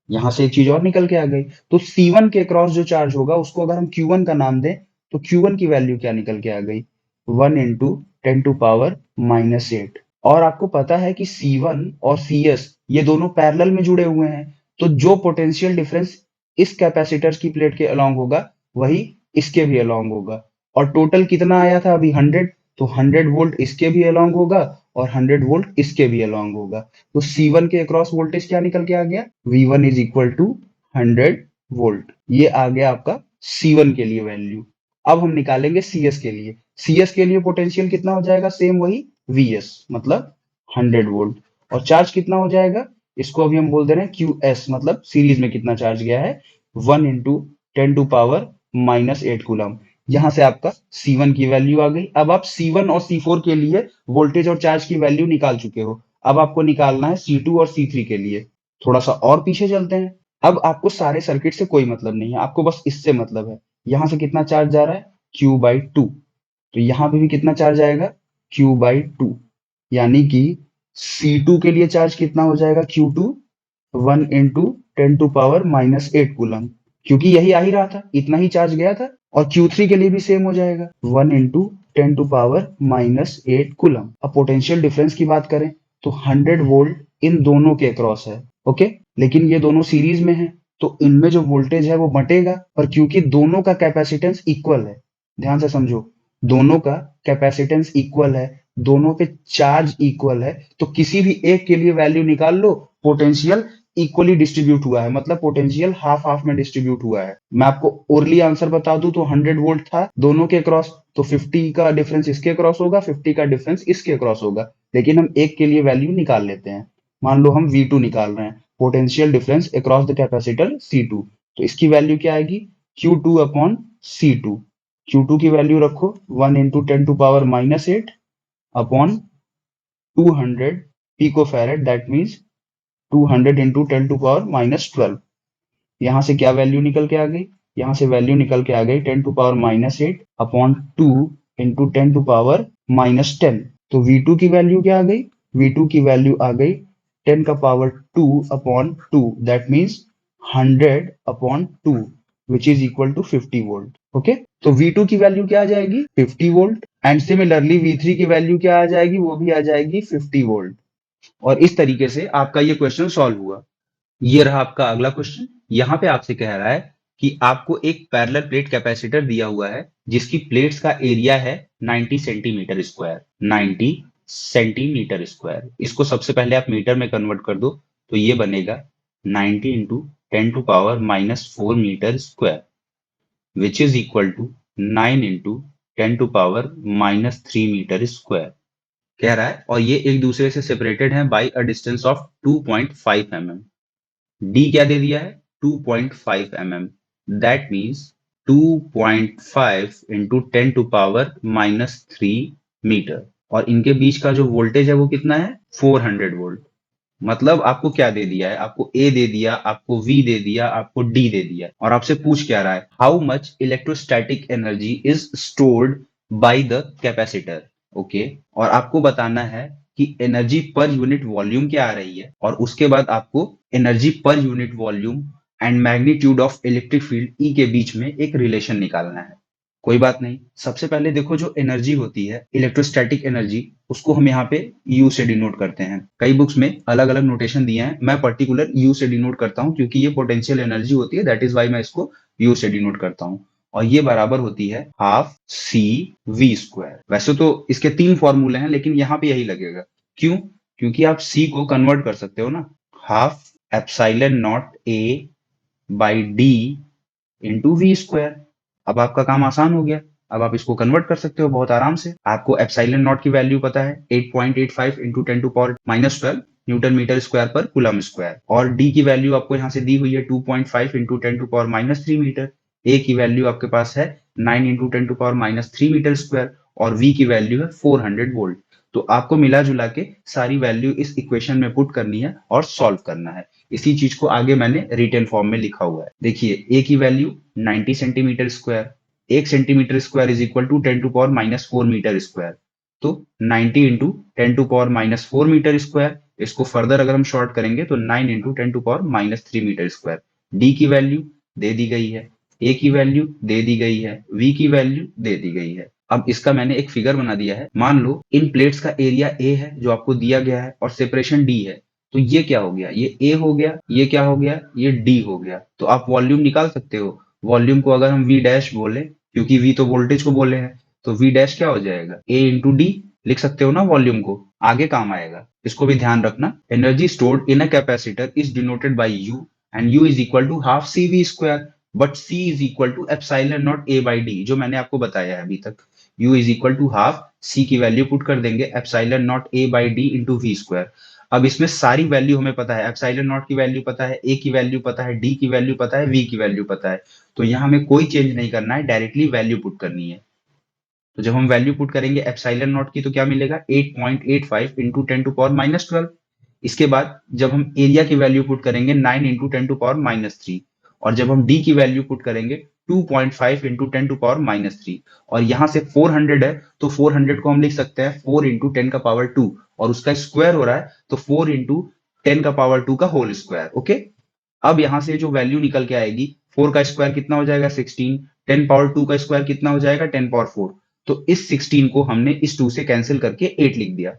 यहां से एक चीज और निकल के आ गई। तो C1 के क्रॉस जो चार्ज होगा उसको अगर हम Q1 का नाम दें, तो Q1 की वैल्यू क्या निकल के आ गई, 1 इंटू 10⁻⁻8। और आपको पता है कि C1 और CS ये दोनों पैरेलल में जुड़े हुए हैं, तो जो पोटेंशियल डिफरेंस इस कैपेसिटर की प्लेट के अलोंग होगा वही इसके भी अलोंग होगा। और टोटल कितना आया था अभी, 100। तो 100 वोल्ट इसके भी अलोंग होगा और 100 वोल्ट इसके भी अलोंग होगा। तो C1 के अक्रॉस वोल्टेज क्या निकल के आ गया, V1 is equal to 100 volt. ये आ गया आपका C1 के लिए वैल्यू। अब हम निकालेंगे CS के लिए। CS के लिए पोटेंशियल कितना हो जाएगा, सेम वही VS, मतलब 100 वोल्ट। और चार्ज कितना हो जाएगा, इसको अभी हम बोल दे रहे हैं QS, मतलब सीरीज में कितना चार्ज गया है, 1 इंटू 10⁻⁻8 कूलम। यहां से आपका C1 की वैल्यू आ गई। अब आप C1 और C4 के लिए वोल्टेज और चार्ज की वैल्यू निकाल चुके हो। अब आपको निकालना है C2 और C3 के लिए। थोड़ा सा और पीछे चलते हैं। अब आपको सारे सर्किट से कोई मतलब नहीं है, आपको बस इससे मतलब है। यहां से कितना चार्ज जा रहा है, Q/2। तो यहां पे भी कितना चार्ज आएगा, Q/2। यानी कि C2 के लिए चार्ज कितना हो जाएगा, Q2 1 इंटू 10⁻⁻8 कूलम, क्योंकि यही आ ही रहा था, इतना ही चार्ज गया था। और Q3 के लिए भी सेम हो जाएगा, 1 इंटू 10⁻⁻8 कूलम। अब पोटेंशियल डिफरेंस की बात करें तो 100 वोल्ट इन दोनों के क्रॉस है। ओके, लेकिन ये दोनों सीरीज में है, तो इनमें जो वोल्टेज है वो बटेगा, पर क्योंकि दोनों का कैपेसिटेंस इक्वल है, ध्यान से समझो, दोनों का कैपेसिटेंस इक्वल है, दोनों पे चार्ज इक्वल है, तो किसी भी एक के लिए वैल्यू निकाल लो, पोटेंशियल इक्वली डिस्ट्रीब्यूट हुआ है, मतलब पोटेंशियल हाफ हाफ में डिस्ट्रीब्यूट हुआ है। मैं आपको ओरली आंसर बता दूं तो 100 वोल्ट था दोनों के क्रॉस, तो 50 का डिफरेंस इसके क्रॉस होगा, 50 का डिफरेंस इसके क्रॉस होगा। लेकिन हम एक के लिए वैल्यू निकाल लेते हैं। मान लो हम V2 निकाल रहे हैं, potential difference across the capacitor C2। तो इसकी वैल्यू क्या आएगी, Q2 अपॉन C2। Q2 की वैल्यू रखो 1 into 10⁻⁻8 upon 200 pico farad, that means 200 into 10⁻⁻12। यहां से क्या वैल्यू निकल के आ गई, यहां से वैल्यू निकल के आ गई 10⁻⁻8 अपॉन 2 इंटू 10⁻⁻10। तो V2 की वैल्यू क्या आ गई, V2 की वैल्यू आ गई 10 का power 2 upon 2, that means 100 upon 2, which is equal to 50 volt. Okay, तो V2 की वैल्यू क्या आ जाएगी, 50 वोल्ट। एंड सिमिलरली V3 की वैल्यू क्या आ जाएगी, वो भी आ जाएगी 50 वोल्ट। और इस तरीके से आपका ये क्वेश्चन सॉल्व हुआ। ये रहा आपका अगला क्वेश्चन। यहाँ पे आपसे कह रहा है कि आपको एक पैरेलल प्लेट कैपेसिटर दिया हुआ है जिसकी प्लेट्स का एरिया है 90 सेंटीमीटर स्क्वायर। 90 सेंटीमीटर स्क्वायर, इसको सबसे पहले आप मीटर में कन्वर्ट कर दो, तो ये बनेगा 90 into 10⁻⁻4 metre square, which is equal to 9 into 10⁻⁻3 metre square. कह रहा है, और ये एक दूसरे से सेपरेटेड है by a distance of 2.5 mm। D क्या दे दिया है? 2.5 mm। That means 2.5 into 10⁻³ metre. और इनके बीच का जो वोल्टेज है वो कितना है? 400 वोल्ट। मतलब आपको क्या दे दिया है? आपको ए दे दिया, आपको वी दे दिया, आपको डी दे दिया, और आपसे पूछ क्या रहा है? How much electrostatic energy is stored by the capacitor. Okay, और आपको बताना है कि एनर्जी पर यूनिट वॉल्यूम क्या आ रही है, और उसके बाद आपको एनर्जी पर unit volume and magnitude of electric field E के बीच में एक रिलेशन निकालना है। कोई बात नहीं, सबसे पहले देखो जो एनर्जी होती है, इलेक्ट्रोस्टैटिक एनर्जी, उसको हम यहाँ पे यू से डिनोट करते हैं। कई बुक्स में अलग अलग नोटेशन दिए हैं, मैं पर्टिकुलर यू से डिनोट करता हूँ क्योंकि ये पोटेंशियल एनर्जी होती है, दैट इज वाई मैं इसको यू से डिनोट करता हूँ। और ये बराबर होती है हाफ सी वी स्क्वायर। वैसे तो इसके 3 फॉर्मूले हैं, लेकिन यहाँ पे यही लगेगा। क्यों? क्योंकि आप सी को कन्वर्ट कर सकते हो ना, half epsilon naught A by D into V square. अब आपका काम आसान हो गया। अब आप इसको कन्वर्ट कर सकते हो बहुत आराम से। आपको एप्सिलॉन नॉट की वैल्यू पता है 8.85 इंटू 10⁻⁻12 न्यूटन मीटर स्क्वायर पर कूलम स्क्वायर, और डी की वैल्यू आपको यहाँ से दी हुई है 2.5 इंटू 10⁻³ मीटर। ए की वैल्यू आपके पास है 9 इंटू 10⁻³ मीटर स्क्वायर, और वी की वैल्यू है 400 वोल्ट। तो आपको मिला जुला के सारी वैल्यू इस इक्वेशन में पुट करनी है और सॉल्व करना है। इसी चीज को आगे मैंने रिटन फॉर्म में लिखा हुआ है। देखिए, ए की value 90 centimetre square, 1 centimetre square is equal to 10⁻⁻4 metre square. तो 90 इंटू 10⁻⁻4 मीटर स्क्वायर, इसको फर्दर अगर हम शॉर्ट करेंगे तो 9 इंटू 10⁻³ मीटर स्क्वायर। डी की वैल्यू दे दी गई है, ए की वैल्यू दे दी गई है, वी की वैल्यू दे दी गई है। अब इसका मैंने एक फिगर बना दिया है। मान लो इन प्लेट्स का एरिया ए है जो आपको दिया गया है, और सेपरेशन डी है। तो ये क्या हो गया? ये ए हो गया। ये क्या हो गया? ये डी हो गया। तो आप वॉल्यूम निकाल सकते हो। वॉल्यूम को अगर हम वी डैश बोले, क्योंकि वी तो वोल्टेज को बोले हैं, तो वी डैश क्या हो जाएगा? ए इंटू डी लिख सकते हो ना वॉल्यूम को, आगे काम आएगा। इसको भी ध्यान रखना। Energy stored in a capacitor is denoted by U, and U is equal to half C V square, but C is equal to epsilon naught A by D, जो मैंने आपको बताया है अभी तक। U is equal to half C की value put कर देंगे epsilon naught A by D into V square. अब इसमें सारी वैल्यू हमें पता है, एप्सिलॉन नॉट की वैल्यू पता है, ए की वैल्यू पता है, डी की वैल्यू पता है, वी की वैल्यू पता है। तो यहाँ हमें कोई चेंज नहीं करना है, डायरेक्टली वैल्यू पुट करनी है। तो जब हम वैल्यू पुट करेंगे एप्सिलॉन नॉट की तो क्या मिलेगा? 8.85 इंटू 10⁻12। इसके बाद जब हम एरिया की वैल्यू पुट करेंगे 9 इंटू 10⁻3, और जब हम डी की वैल्यू पुट करेंगे 2.5 इंटू 10⁻3, और यहाँ से 400 है तो 400 को हम लिख सकते हैं 4 इंटू 10⁻2, और उसका स्क्वायर हो रहा है तो 4 इंटू 10⁻2 का होल स्क्वायर। ओके, अब यहाँ से जो वैल्यू निकल के आएगी, 4 का स्क्वायर कितना हो जाएगा? 16। 10⁻2 का स्क्वायर कितना हो जाएगा? 10⁻4। तो इस 16 को हमने इस 2 से कैंसिल करके 8 लिख दिया।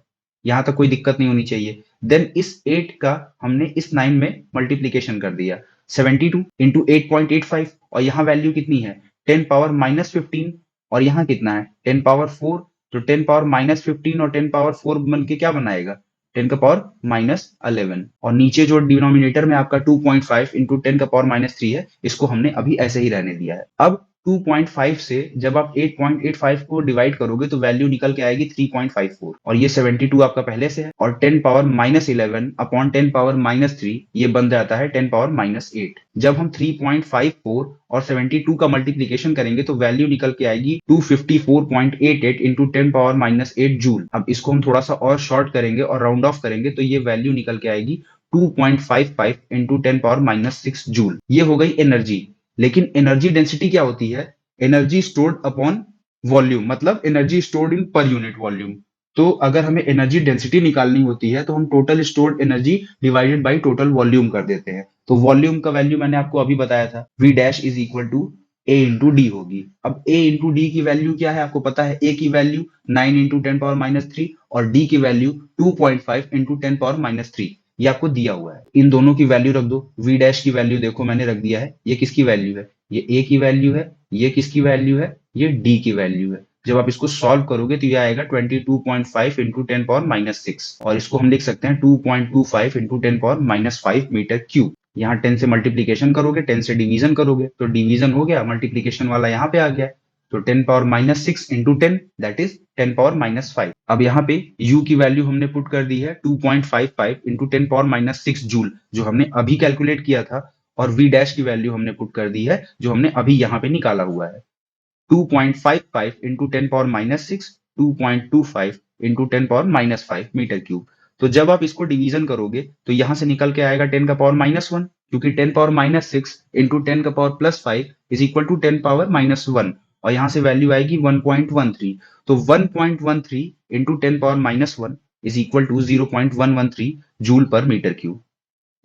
यहां तक कोई दिक्कत नहीं होनी चाहिए। देन इस 8 का हमने इस 9 में मल्टीप्लीकेशन कर दिया, 72 इंटू 8.85, और यहाँ वैल्यू कितनी है? 10⁻−15, और यहाँ कितना है? 10⁻4। तो 10⁻−15 और 10⁻4 बन के क्या बनाएगा? 10⁻−11। और नीचे जो डिनोमिनेटर में आपका 2.5 इंटू 10⁻³ है, इसको हमने अभी ऐसे ही रहने दिया है। अब 2.5 से जब आप 8.85 को डिवाइड करोगे तो वैल्यू निकल के आएगी 3.54, और ये 72 आपका पहले से है, और 10⁻−11 अपॉन 10⁻³ ये बन जाता है 10⁻−8। जब हम 3.54 और 72 का मल्टीप्लीकेशन करेंगे तो वैल्यू निकल के आएगी 254.88 इंटू 10⁻−8 जूल। अब इसको हम थोड़ा सा और शॉर्ट करेंगे और राउंड ऑफ करेंगे तो ये वैल्यू निकल के आएगी 2.55 इंटू 10⁻−6 जूल। ये हो गई एनर्जी। लेकिन एनर्जी डेंसिटी क्या होती है? एनर्जी स्टोर्ड अपॉन वॉल्यूम, मतलब एनर्जी स्टोर्ड इन पर यूनिट वॉल्यूम। तो अगर हमें एनर्जी डेंसिटी निकालनी होती है तो हम total stored energy divided by total volume कर देते हैं। तो वॉल्यूम का वैल्यू मैंने आपको अभी बताया था, V dash is equal to A into D होगी। अब ए इंटू डी की वैल्यू क्या है? आपको पता है, ए की वैल्यू 9 इंटू 10⁻³ और डी की वैल्यू 2.5 इंटू 10⁻3। ये आपको दिया हुआ है। इन दोनों की वैल्यू रख दो। वी डैश की वैल्यू देखो मैंने रख दिया है। ये किसकी वैल्यू है? ये ए की वैल्यू है। ये किसकी वैल्यू है? ये डी की वैल्यू है। जब आप इसको सॉल्व करोगे तो ये आएगा 22.5 इंटू 10⁻6, और इसको हम लिख सकते हैं 2.25 इंटू 10⁻5 मीटर क्यूब। यहाँ 10 से मल्टीप्लीकेशन करोगे, 10 से डिवीजन करोगे तो डिवीजन हो गया, मल्टीप्लीकेशन वाला यहाँ पे आ गया। तो 10 power minus 6 into 10 that is 10 power minus 5। अब यहाँ पे U की वैल्यू हमने पुट कर दी है 2.55 इंटू 10 पावर माइनस 6 जूल, जो हमने अभी कैलकुलेट किया था, और V डैश की वैल्यू हमने पुट कर दी है जो हमने अभी यहाँ पे निकाला हुआ है 2.55 into 10 power minus 6, 2.25 into 10 power minus 5 metre cube. तो जब आप इसको डिवीजन करोगे तो यहां से निकल के आएगा 10 का पावर माइनस 1, क्योंकि 10 पावर माइनस 6 इंटू 10 का power plus 5 is equal to 10 power minus 1, और यहां से वैल्यू आएगी 1.13। तो 1.13 into 10 power minus 1 is equal to 0.113 joule पर मीटर क्यूब।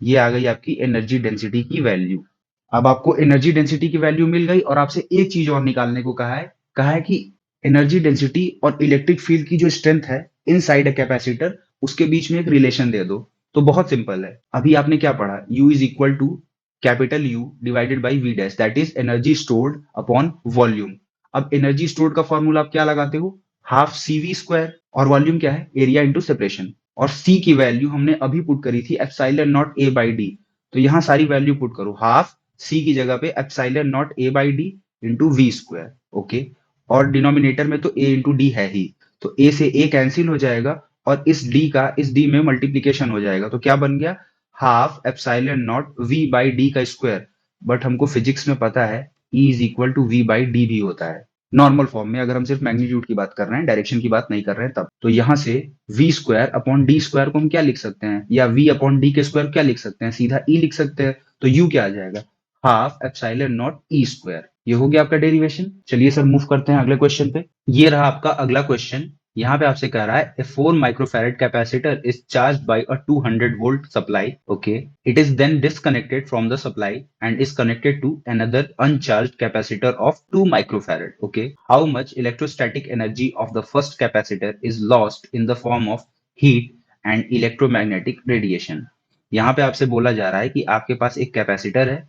ये आ गई आपकी एनर्जी डेंसिटी की वैल्यू। अब आपको एनर्जी डेंसिटी की वैल्यू मिल गई और आपसे एक चीज और निकालने को कहा है कि एनर्जी डेंसिटी और इलेक्ट्रिक फील्ड की जो स्ट्रेंथ है इनसाइड अ कैपेसिटर, उसके बीच में एक रिलेशन दे दो। तो बहुत सिंपल है, अभी आपने क्या पढ़ा, U is equal to capital U divided by V dash, that is energy stored upon volume. अब एनर्जी स्टोर्ड का फॉर्मूला आप क्या लगाते हो, हाफ CV स्क्वायर, और वॉल्यूम क्या है, एरिया इंटू सेपरेशन, और C की वैल्यू हमने अभी पुट करी थी epsilon naught A by D. तो यहाँ सारी वैल्यू पुट करो, हाफ C की जगह पे epsilon naught A by D into V square, okay. और डिनोमिनेटर में तो A इंटू डी है ही, तो A से A कैंसिल हो जाएगा, और इस D में मल्टीप्लीकेशन हो जाएगा, तो क्या बन गया, half epsilon naught V by D का स्क्वायर। बट हमको फिजिक्स में पता है E is equal to V by D भी होता है नॉर्मल फॉर्म में, अगर हम सिर्फ मैग्नीट्यूड की बात कर रहे हैं, डायरेक्शन की बात नहीं कर रहे हैं तब। तो यहाँ से V square upon D square को हम क्या लिख सकते हैं, या V अपॉन डी के स्क्वायर क्या लिख सकते हैं, सीधा E लिख सकते हैं। तो U क्या आ जाएगा, half epsilon not E square. ये हो गया आपका डेरिवेशन। चलिए सर मूव करते हैं अगले क्वेश्चन पे। ये रहा आपका अगला क्वेश्चन। यहाँ पे आपसे कह रहा है a 4 microfarad capacitor is charged by a 200 volt supply. Okay, it is then disconnected from the supply and is connected to another uncharged capacitor of 2 microfarad. Okay, how much electrostatic energy of the first capacitor is lost in the form of heat and electromagnetic radiation? यहाँ पे आपसे बोला जा रहा है कि आपके पास एक कैपेसिटर है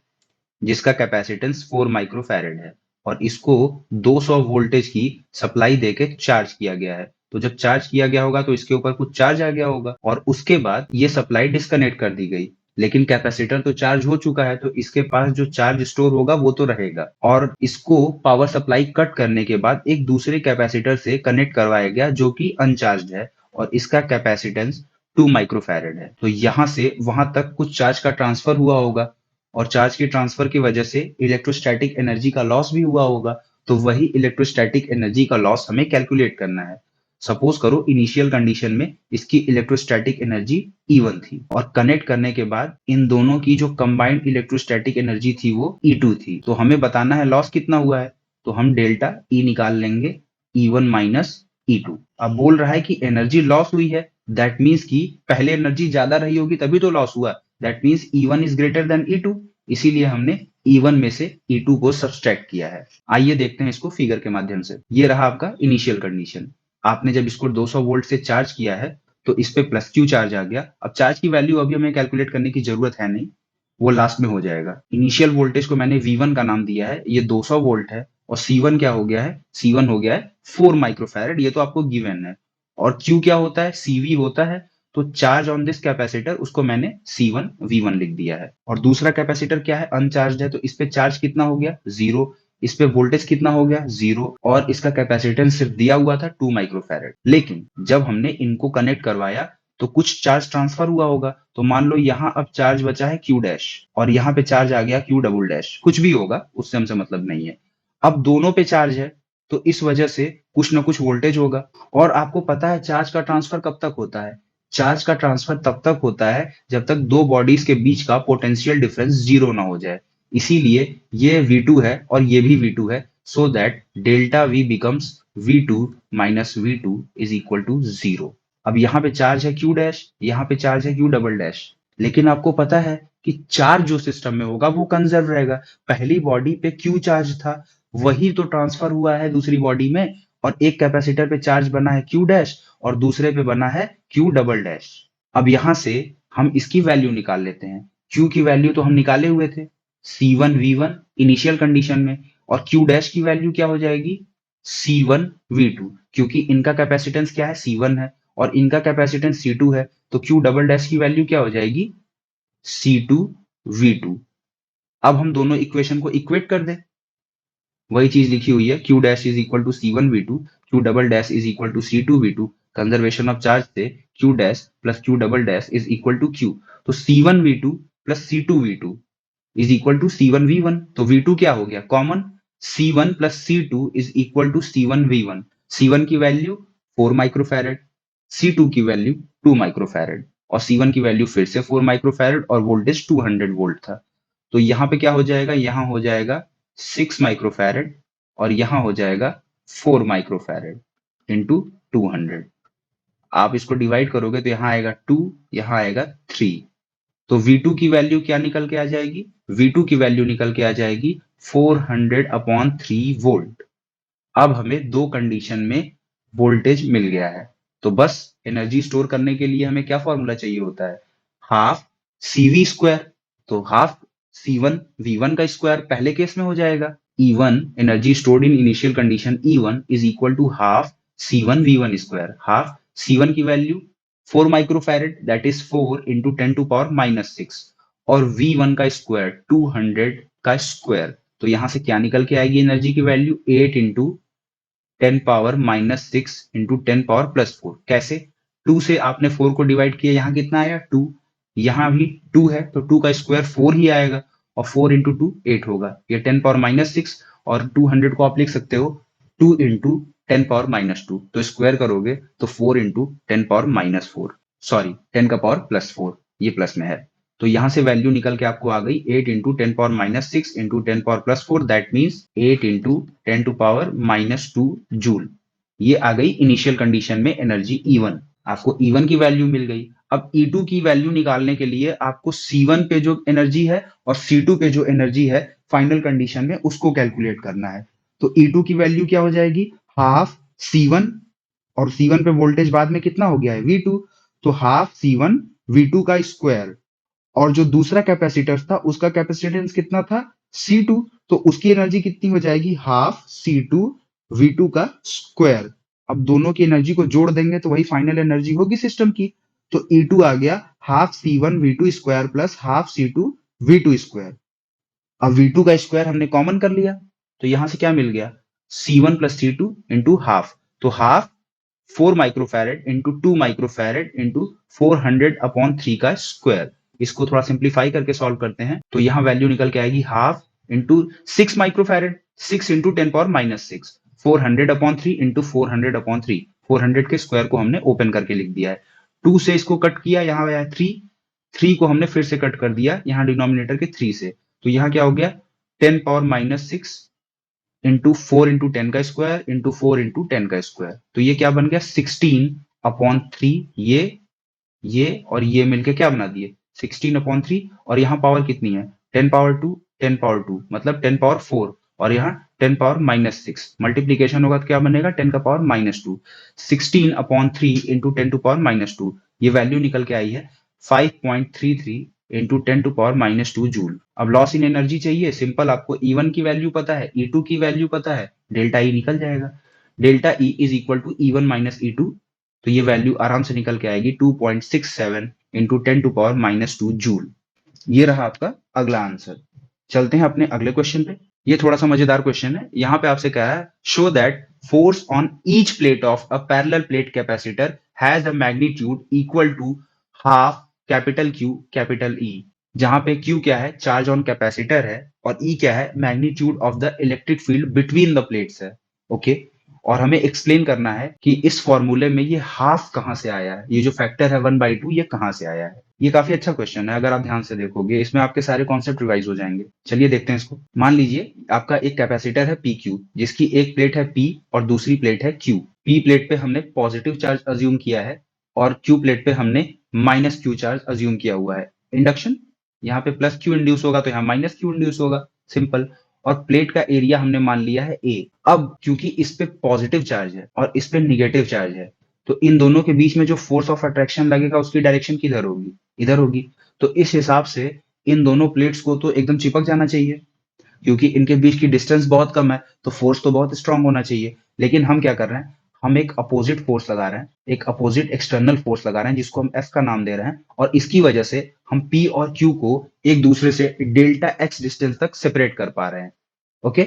जिसका कैपेसिटेंस 4 माइक्रोफैरेड है, और इसको 200 वोल्टेज की सप्लाई देके चार्ज किया गया है। तो जब चार्ज किया गया होगा तो इसके ऊपर कुछ चार्ज आ गया होगा, और उसके बाद ये सप्लाई डिस्कनेक्ट कर दी गई, लेकिन कैपेसिटर तो चार्ज हो चुका है, तो इसके पास जो चार्ज स्टोर होगा वो तो रहेगा, और इसको पावर सप्लाई कट करने के बाद एक दूसरे कैपेसिटर से कनेक्ट करवाया गया जो कि अनचार्ज है, और इसका कैपेसिटेंस 2 माइक्रोफैरेड है। तो यहां से वहां तक कुछ चार्ज का ट्रांसफर हुआ होगा, और चार्ज के ट्रांसफर की वजह से इलेक्ट्रोस्टैटिक एनर्जी का लॉस भी हुआ होगा। तो वही इलेक्ट्रोस्टैटिक एनर्जी का लॉस हमें कैलकुलेट करना है। सपोज करो इनिशियल कंडीशन में इसकी इलेक्ट्रोस्टैटिक एनर्जी E1 थी, और कनेक्ट करने के बाद इन दोनों की जो कंबाइंड इलेक्ट्रोस्टैटिक एनर्जी थी वो E2 थी। तो हमें बताना है लॉस कितना हुआ है, तो हम डेल्टा E निकाल लेंगे, E1 माइनस E2। अब बोल रहा है कि एनर्जी लॉस हुई है, दैट मीन्स कि पहले एनर्जी ज्यादा रही होगी तभी तो लॉस हुआ, that means E1 is greater then E2, इसीलिए हमने E1 में से E2 को सब्सट्रैक्ट किया है। आइए देखते हैं इसको फिगर के माध्यम से। ये रहा आपका इनिशियल कंडीशन। आपने जब इसको 200 वोल्ट से चार्ज किया है तो इस पे प्लस क्यू चार्ज आ गया। अब चार्ज की वैल्यू अभी हमें कैलकुलेट करने की जरूरत है नहीं, वो लास्ट में हो जाएगा। इनिशियल वोल्टेज को मैंने V1 का नाम दिया है, ये 200 वोल्ट है, और C1 क्या हो गया है, C1 हो गया है 4 माइक्रोफैरेड, ये तो आपको गिवन है। और Q क्या होता है, CV होता है। तो चार्ज ऑन दिस कैपेसिटर उसको मैंने C1 V1 लिख दिया है। और दूसरा कैपेसिटर क्या है, अनचार्ज है, तो इस पे चार्ज कितना हो गया, 0। इस पे वोल्टेज कितना हो गया, 0, और इसका कैपेसिटेंस सिर्फ दिया हुआ था 2 माइक्रोफैरेड। लेकिन जब हमने इनको कनेक्ट करवाया तो कुछ चार्ज ट्रांसफर हुआ होगा। तो मान लो यहाँ अब चार्ज बचा है Q डैश, और यहाँ पे चार्ज आ गया Q डबल डैश, कुछ भी होगा उससे हमसे मतलब नहीं है। अब दोनों पे चार्ज है, तो इस वजह से कुछ ना कुछ वोल्टेज होगा। और आपको पता है चार्ज का ट्रांसफर कब तक होता है, चार्ज का ट्रांसफर तब तक होता है जब तक दो बॉडीज के बीच का पोटेंशियल डिफरेंस जीरो ना हो जाए। इसीलिए ये V2 है और ये भी V2 है, so that delta V becomes V2 minus V2 is equal to 0। अब यहाँ पे चार्ज है Q डैश, यहाँ पे चार्ज है Q डबल डैश, लेकिन आपको पता है कि चार्ज जो सिस्टम में होगा वो कंजर्व रहेगा। पहली बॉडी पे Q चार्ज था, वही तो ट्रांसफर हुआ है दूसरी बॉडी में, और एक कैपेसिटर पे चार्ज बना है Q डैश और दूसरे पे बना है Q डबल डैश। अब यहां से हम इसकी वैल्यू निकाल लेते हैं। Q की वैल्यू तो हम निकाले हुए थे C1 V1 इनिशियल कंडीशन में, और Q डैश की वैल्यू क्या हो जाएगी, C1 V2, क्योंकि इनका कैपेसिटेंस क्या है, C1 है, और इनका कैपेसिटेंस C2 है, तो Q डबल डैश की वैल्यू क्या हो जाएगी, C2 V2। अब हम दोनों इक्वेशन को इक्वेट कर दें, वही चीज लिखी हुई है, Q dash is equal to C1V2, Q double dash is equal to C2V2, conservation of charge से Q dash plus Q double dash is equal to Q. तो C1V2 plus C2V2 is equal to C1V1। तो V2 क्या हो गया common, C1 plus C2 is equal to C1V1। C1 की value 4 microfarad, C2 की value 2 microfarad, और C1 की value फिर से 4 माइक्रोफैरेड, और वोल्टेज 200 वोल्ट था। तो यहाँ पे क्या हो जाएगा, यहाँ हो जाएगा 6 माइक्रोफैरेड, और यहाँ हो जाएगा 4 माइक्रोफैरेड इंटू 200। आप इसको डिवाइड करोगे तो यहाँ आएगा 2, यहाँ आएगा 3। तो V2 की वैल्यू क्या निकल के आ जाएगी, V2 की वैल्यू निकल के आ जाएगी 400 अपॉन 3 वोल्ट। अब हमें दो कंडीशन में वोल्टेज मिल गया है। तो बस एनर्जी स्टोर करने के लिए हमें क्या फॉर्मूला चाहिए होता है, हाफ CV स्क्वायर। तो हाफ C1 V1 का स्क्वायर पहले केस में हो जाएगा। E1 energy stored in initial condition E1 is equal to half C1 V1 square. Half C1 की value 4 microfarad, that is 4 into 10 to power minus 6, और V1 का square 200 का square. तो यहां से क्या निकल के आएगी एनर्जी की value, 8 into 10 power minus 6 into 10 power plus 4। कैसे, 2 से आपने 4 को डिवाइड किया, यहाँ कितना आया 2, यहाँ भी 2 है तो 2 का स्क्वायर 4 ही आएगा, और 4 इंटू 2 8 होगा। ये 10 पावर माइनस 6, और 200 को आप लिख सकते हो 2 इंटू 10 पावर माइनस 2। तो स्क्वायर करोगे तो 4 इंटू 10 पावर माइनस 4, सॉरी 10 का पावर प्लस 4, ये प्लस में है। तो यहां से वैल्यू निकल के आपको आ गई 8 into 10 power minus 6 into 10 power plus 4, that means 8 into 10 to power minus 2 joule. ये आ गई इनिशियल कंडीशन में एनर्जी E1। आपको E1 की वैल्यू मिल गई। अब E2 की वैल्यू निकालने के लिए आपको C1 पे जो एनर्जी है और C2 पे जो एनर्जी है फाइनल कंडीशन में, उसको कैलकुलेट करना है। तो E2 की वैल्यू क्या हो जाएगी, हाफ C1, और C1 पे वोल्टेज बाद में कितना हो गया है V2, तो हाफ C1 V2 का स्क्वायर, और जो दूसरा कैपेसिटर था उसका कैपेसिटेंस कितना था C2, तो उसकी एनर्जी कितनी हो जाएगी, हाफ C2 V2 का स्क्वायर। अब दोनों की एनर्जी को जोड़ देंगे तो वही फाइनल एनर्जी होगी सिस्टम की। तो E2 आ गया half C1 V2 square plus half C2 V2 square. अब V2 का स्क्वायर हमने कॉमन कर लिया, तो यहां से क्या मिल गया, C1 plus C2 into half. तो half 4 microfarad into 2 microfarad into 400 upon 3 का स्क्वायर। इसको थोड़ा सिंप्लीफाई करके सॉल्व करते हैं तो यहाँ वैल्यू निकल के आएगी half into 6 microfarad, 6 into 10 power minus 6, 400 upon 3 into 400 upon 3। 400 के स्क्वायर को हमने ओपन करके लिख दिया है। 2 से इसको कट किया, यहाँ आया 3, 3 को हमने फिर से कट कर दिया यहाँ डिनोमिनेटर के 3 से। तो यहाँ क्या हो गया, 10 पावर माइनस 6 इंटू 4 इंटू 10 का स्क्वायर इंटू 4 इंटू 10 का स्क्वायर। तो ये क्या बन गया, 16 अपॉन 3। ये और ये मिलके क्या बना दिए, 16 अपॉन 3, और यहाँ पावर कितनी है 10 पावर 2, 10 पावर 2 मतलब 10 पावर 4, और यहाँ 10 पावर माइनस 6। मल्टीप्लीकेशन होगा तो क्या बनेगा 10 का power minus 2। 16 upon 3 into 10 to power minus 2, ये वैल्यू निकल के आई है 5.33 into 10 to power minus 2 joule. अब लॉस इन एनर्जी चाहिए, सिंपल, आपको E1 की वैल्यू पता है, E2 की वैल्यू पता है, डेल्टा E निकल जाएगा। Delta E is equal to E1 minus E2। तो ये वैल्यू आराम से निकल के आएगी 2.67 into 10 to power minus 2 joule. ये रहा आपका अगला आंसर। चलते हैं अपने अगले क्वेश्चन पे। ये थोड़ा सा मजेदार क्वेश्चन है। यहाँ पे आपसे कहा है show that force on each plate of a parallel plate capacitor has a magnitude equal to half capital Q capital E। जहां पे Q क्या है, चार्ज ऑन कैपेसिटर है, और E क्या है, magnitude of the electric field between the plates है। Okay, और हमें एक्सप्लेन करना है कि इस फॉर्मूले में ये हाफ कहां से आया है, ये जो फैक्टर है 1/2 ये कहां से आया है। ये काफी अच्छा क्वेश्चन है, अगर आप ध्यान से देखोगे इसमें आपके सारे कॉन्सेप्ट रिवाइज हो जाएंगे। चलिए देखते हैं इसको। मान लीजिए आपका एक कैपेसिटर है PQ, जिसकी एक प्लेट है P और दूसरी प्लेट है Q। P प्लेट पे हमने पॉजिटिव चार्ज अज्यूम किया है, और Q प्लेट पे हमने माइनस Q चार्ज अज्यूम किया हुआ है। इंडक्शन, यहाँ पे प्लस Q इंड्यूस होगा तो यहाँ माइनस Q इंड्यूस होगा, सिंपल। और प्लेट का एरिया हमने मान लिया है A। अब क्योंकि इस पे पॉजिटिव चार्ज है और इस पे निगेटिव चार्ज है, तो इन दोनों के बीच में जो फोर्स ऑफ अट्रैक्शन लगेगा उसकी डायरेक्शन किधर होगी, इधर होगी। तो इस हिसाब से इन दोनों प्लेट्स को तो एकदम चिपक जाना चाहिए, क्योंकि इनके बीच की डिस्टेंस बहुत कम है, तो फोर्स तो बहुत स्ट्रांग होना चाहिए। लेकिन हम क्या कर रहे हैं, हम एक अपोजिट फोर्स लगा रहे हैं, एक अपोजिट एक्सटर्नल फोर्स लगा रहे हैं जिसको हम F का नाम दे रहे हैं, और इसकी वजह से हम P और Q को एक दूसरे से डेल्टा X डिस्टेंस तक सेपरेट कर पा रहे हैं। ओके,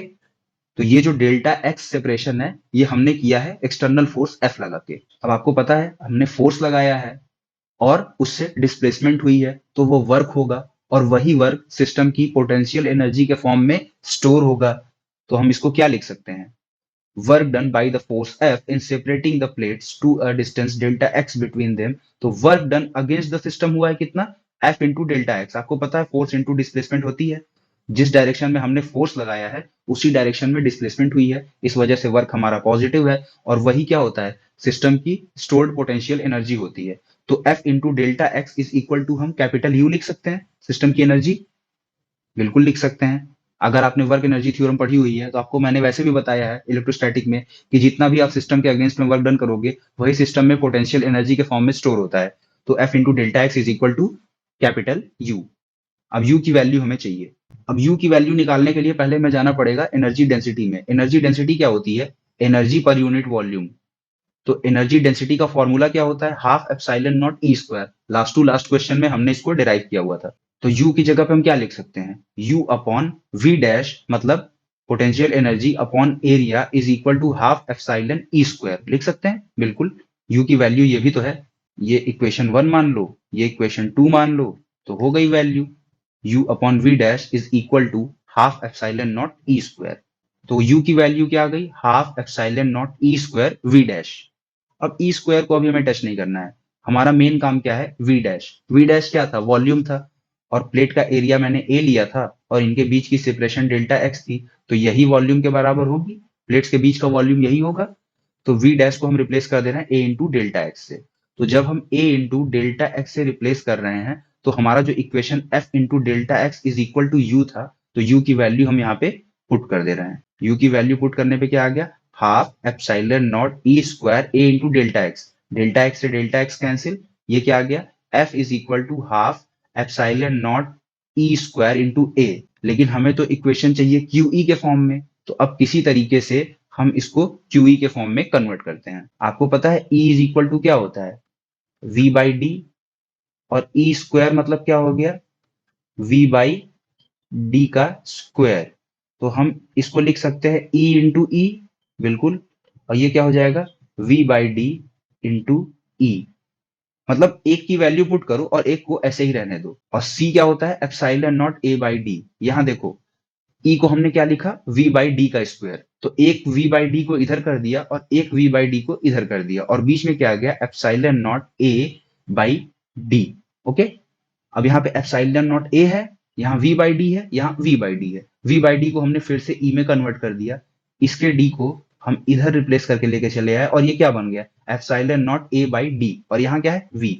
तो ये जो डेल्टा एक्स सेपरेशन है ये हमने किया है एक्सटर्नल फोर्स एफ लगा के। अब आपको पता है हमने फोर्स लगाया है और उससे डिस्प्लेसमेंट हुई है तो वो वर्क होगा और वही वर्क सिस्टम की पोटेंशियल एनर्जी के फॉर्म में स्टोर होगा। तो हम इसको क्या लिख सकते हैं, work done by the force F in separating the plates to a distance delta X between them. तो work done against the system हुआ है कितना, एफ इंटू डेल्टा एक्स। आपको पता है फोर्स इंटू डिस्प्लेसमेंट होती है, जिस डायरेक्शन में हमने फोर्स लगाया है उसी डायरेक्शन में डिस्प्लेसमेंट हुई है, इस वजह से वर्क हमारा पॉजिटिव है और वही क्या होता है, सिस्टम की स्टोर्ड पोटेंशियल एनर्जी होती है। तो F into delta X is equal to हम कैपिटल यू लिख सकते हैं सिस्टम की एनर्जी, बिल्कुल लिख सकते हैं। अगर आपने वर्क एनर्जी थ्योरम पढ़ी हुई है तो आपको मैंने वैसे भी बताया है इलेक्ट्रोस्टैटिक में कि जितना भी आप सिस्टम के अगेंस्ट में वर्क डन करोगे वही सिस्टम में पोटेंशियल एनर्जी के फॉर्म में स्टोर होता है। तो F into delta X is equal to capital U. अब यू की वैल्यू हमें चाहिए। अब यू की वैल्यू निकालने के लिए पहले हमें जाना पड़ेगा एनर्जी डेंसिटी में। एनर्जी डेंसिटी क्या होती है, एनर्जी पर यूनिट वॉल्यूम। तो एनर्जी डेंसिटी का फॉर्मूला क्या होता है, half epsilon not E square. Last to last question में हमने इसको डिराइव किया हुआ था। तो यू की जगह पे हम क्या लिख सकते हैं, यू अपॉन वी डैश मतलब potential energy upon area is equal to half epsilon E square लिख सकते हैं बिल्कुल। यू की वैल्यू ये भी तो है, ये इक्वेशन 1 मान लो, ये इक्वेशन 2 मान लो, तो हो गई value. u upon V dash is equal to half epsilon not E square. तो u की वैल्यू क्या आ गई, half epsilon not E square V dash. अब ई स्क्वायर को अभी हमें टच नहीं करना है, हमारा मेन काम क्या है, वी डैश। वी डैश क्या था, वॉल्यूम था और प्लेट का एरिया मैंने ए लिया था और इनके बीच की सेपरेशन डेल्टा एक्स थी, तो यही वॉल्यूम के बराबर होगी, प्लेट्स के बीच का वॉल्यूम यही होगा। तो वी डैश को हम रिप्लेस कर दे रहे हैं ए इंटू डेल्टा एक्स से। तो जब हम ए इंटू डेल्टा एक्स से रिप्लेस कर रहे हैं तो हमारा जो equation F into delta X is equal to U था, तो यू की वैल्यू हम यहाँ पे पुट कर दे रहे हैं। यू की वैल्यू पुट करने पे क्या आ गया, half epsilon not E square A into delta X. Delta X से डेल्टा एक्स कैंसिल, ये क्या आ गया, F is equal to half epsilon not E square into A. लेकिन हमें तो इक्वेशन चाहिए क्यू ई के फॉर्म में, तो अब किसी तरीके से हम इसको क्यू ई के फॉर्म में कन्वर्ट करते हैं। आपको पता है ई इज इक्वल टू क्या होता है, वी बाई डी, और ई स्क्वायर मतलब क्या हो गया, वी बाई डी का स्क्वायर। तो हम इसको लिख सकते हैं ई इंटू ई, बिल्कुल, और ये क्या हो जाएगा, वी बाई डी इंटू ई। मतलब एक की वैल्यू पुट करो और एक को ऐसे ही रहने दो। और सी क्या होता है, epsilon naught A by D. यहां देखो ई को हमने क्या लिखा, वी बाई डी का स्क्वायर, तो एक वी बाई डी को इधर कर दिया और एक वी बाई डी को इधर कर दिया और बीच में क्या आ गया, epsilon naught A by D. Okay, अब यहाँ पे एप्सिलॉन नॉट ए है, यहाँ वी बाई डी है, यहाँ वी बाई डी है। वी बाई डी को हमने फिर से ई में कन्वर्ट कर दिया, इसके डी को हम इधर रिप्लेस करके लेके चले आए और ये क्या बन गया, epsilon naught A by D, और यहाँ क्या है, V.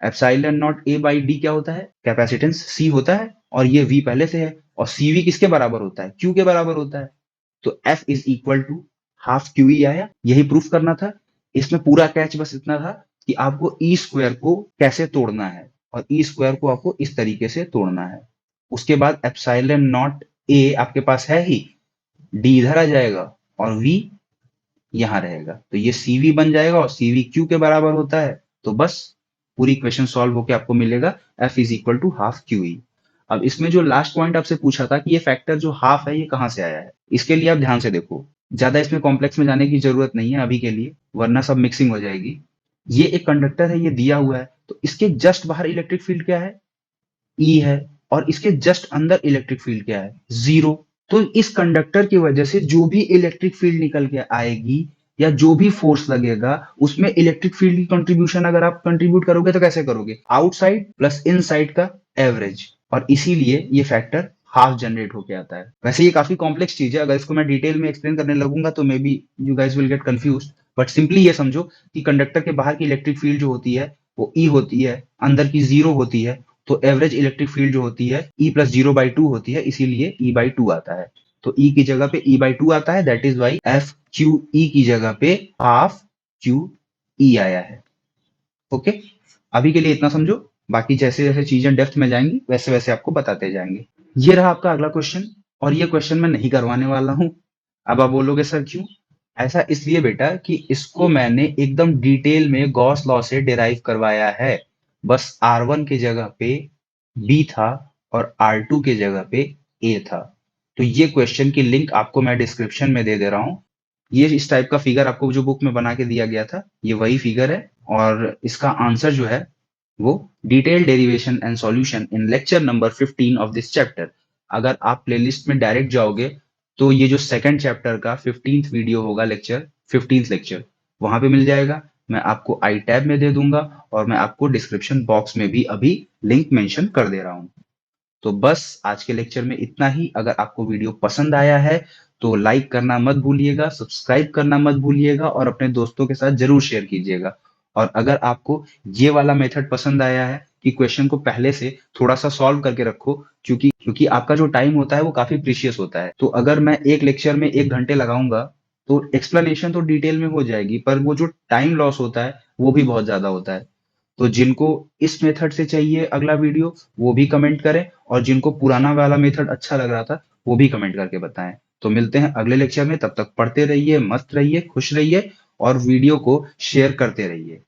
Epsilon naught A by D क्या होता है, कैपेसिटेंस सी होता है, और ये वी पहले से है, और सीवी किसके बराबर होता है, क्यू के बराबर होता है। तो F is equal to half Q E आया, यही प्रूफ करना था। इसमें पूरा कैच बस इतना था कि आपको ई स्क्वायर को कैसे तोड़ना है, और ई स्क्वायर को आपको इस तरीके से तोड़ना है। उसके बाद एप्सिलॉन नॉट ए आपके पास है ही, डी इधर आ जाएगा और वी यहां रहेगा, तो ये सीवी बन जाएगा और सीवी क्यू के बराबर होता है। तो बस पूरी इक्वेशन सॉल्व होकर आपको मिलेगा F is equal to half Q E. अब इसमें जो लास्ट पॉइंट आपसे पूछा था कि ये फैक्टर जो हाफ है ये कहां से आया है, इसके लिए आप ध्यान से देखो, ज्यादा इसमें कॉम्प्लेक्स में जाने की जरूरत नहीं है अभी के लिए, वरना सब मिक्सिंग हो जाएगी। ये एक कंडक्टर है, ये दिया हुआ है, तो इसके जस्ट बाहर इलेक्ट्रिक फील्ड क्या है, ई है, और इसके जस्ट अंदर इलेक्ट्रिक फील्ड क्या है, जीरो। तो इस कंडक्टर की वजह से जो भी इलेक्ट्रिक फील्ड निकल के आएगी या जो भी फोर्स लगेगा उसमें इलेक्ट्रिक फील्ड की कंट्रीब्यूशन अगर आप कंट्रीब्यूट करोगे तो कैसे करोगे, आउटसाइड प्लस इनसाइड का एवरेज, और इसीलिए ये फैक्टर हाफ जनरेट होके आता है। वैसे ये काफी कॉम्प्लेक्स चीज है, अगर इसको मैं डिटेल में एक्सप्लेन करने लगूंगा तो may be you guys will get confused, but simply ये समझो कि कंडक्टर के बाहर की इलेक्ट्रिक फील्ड जो होती है वो ई होती है, अंदर की जीरो होती है, तो एवरेज इलेक्ट्रिक फील्ड जो होती है E plus zero by two होती है, इसीलिए ई बाई टू आता है। तो ई की जगह पे ई बाई टू आता है, that is why F Q E की जगह पे हाफ क्यू ई आया है। ओके, अभी के लिए इतना समझो, बाकी जैसे जैसे चीजें डेप्थ में जाएंगी वैसे वैसे आपको बताते जाएंगे। ये रहा आपका अगला क्वेश्चन, और ये क्वेश्चन मैं नहीं करवाने वाला हूं। अब आप बोलोगे सर क्यों, ऐसा इसलिए बेटा कि इसको मैंने एकदम डिटेल में गॉस लॉ से डिराइव करवाया है। बस R1 की जगह पे B था और R2 की जगह पे A था। तो ये क्वेश्चन की लिंक आपको मैं डिस्क्रिप्शन में दे दे रहा हूँ। ये इस टाइप का फिगर आपको जो बुक में बना के दिया गया था, ये वही फिगर है और इसका आंसर जो है वो detailed derivation and solution in lecture number 15 of this chapter. अगर आप प्लेलिस्ट में डायरेक्ट जाओगे तो ये जो सेकंड चैप्टर का 15th वीडियो होगा, लेक्चर 15th लेक्चर, वहां पे मिल जाएगा। मैं आपको आई टैब में दे दूंगा और मैं आपको डिस्क्रिप्शन बॉक्स में भी अभी लिंक मेंशन कर दे रहा हूँ। तो बस आज के लेक्चर में इतना ही। अगर आपको वीडियो पसंद आया है तो लाइक करना मत भूलिएगा, सब्सक्राइब करना मत भूलिएगा और अपने दोस्तों के साथ जरूर शेयर कीजिएगा। और अगर आपको ये वाला मेथड पसंद आया है कि क्वेश्चन को पहले से थोड़ा सा सॉल्व करके रखो, क्योंकि क्योंकि आपका जो टाइम होता है वो काफी प्रीशियस होता है। तो अगर मैं एक लेक्चर में 1 घंटे लगाऊंगा तो एक्सप्लेनेशन तो डिटेल में हो जाएगी, पर वो जो टाइम लॉस होता है वो भी बहुत ज्यादा होता है। तो जिनको इस मेथड से चाहिए अगला वीडियो वो भी कमेंट करें, और जिनको पुराना वाला मेथड अच्छा लग रहा था वो भी कमेंट करके बताएं। तो मिलते हैं अगले लेक्चर में, तब तक पढ़ते रहिए, मस्त रहिए, खुश रहिए और वीडियो को शेयर करते रहिए।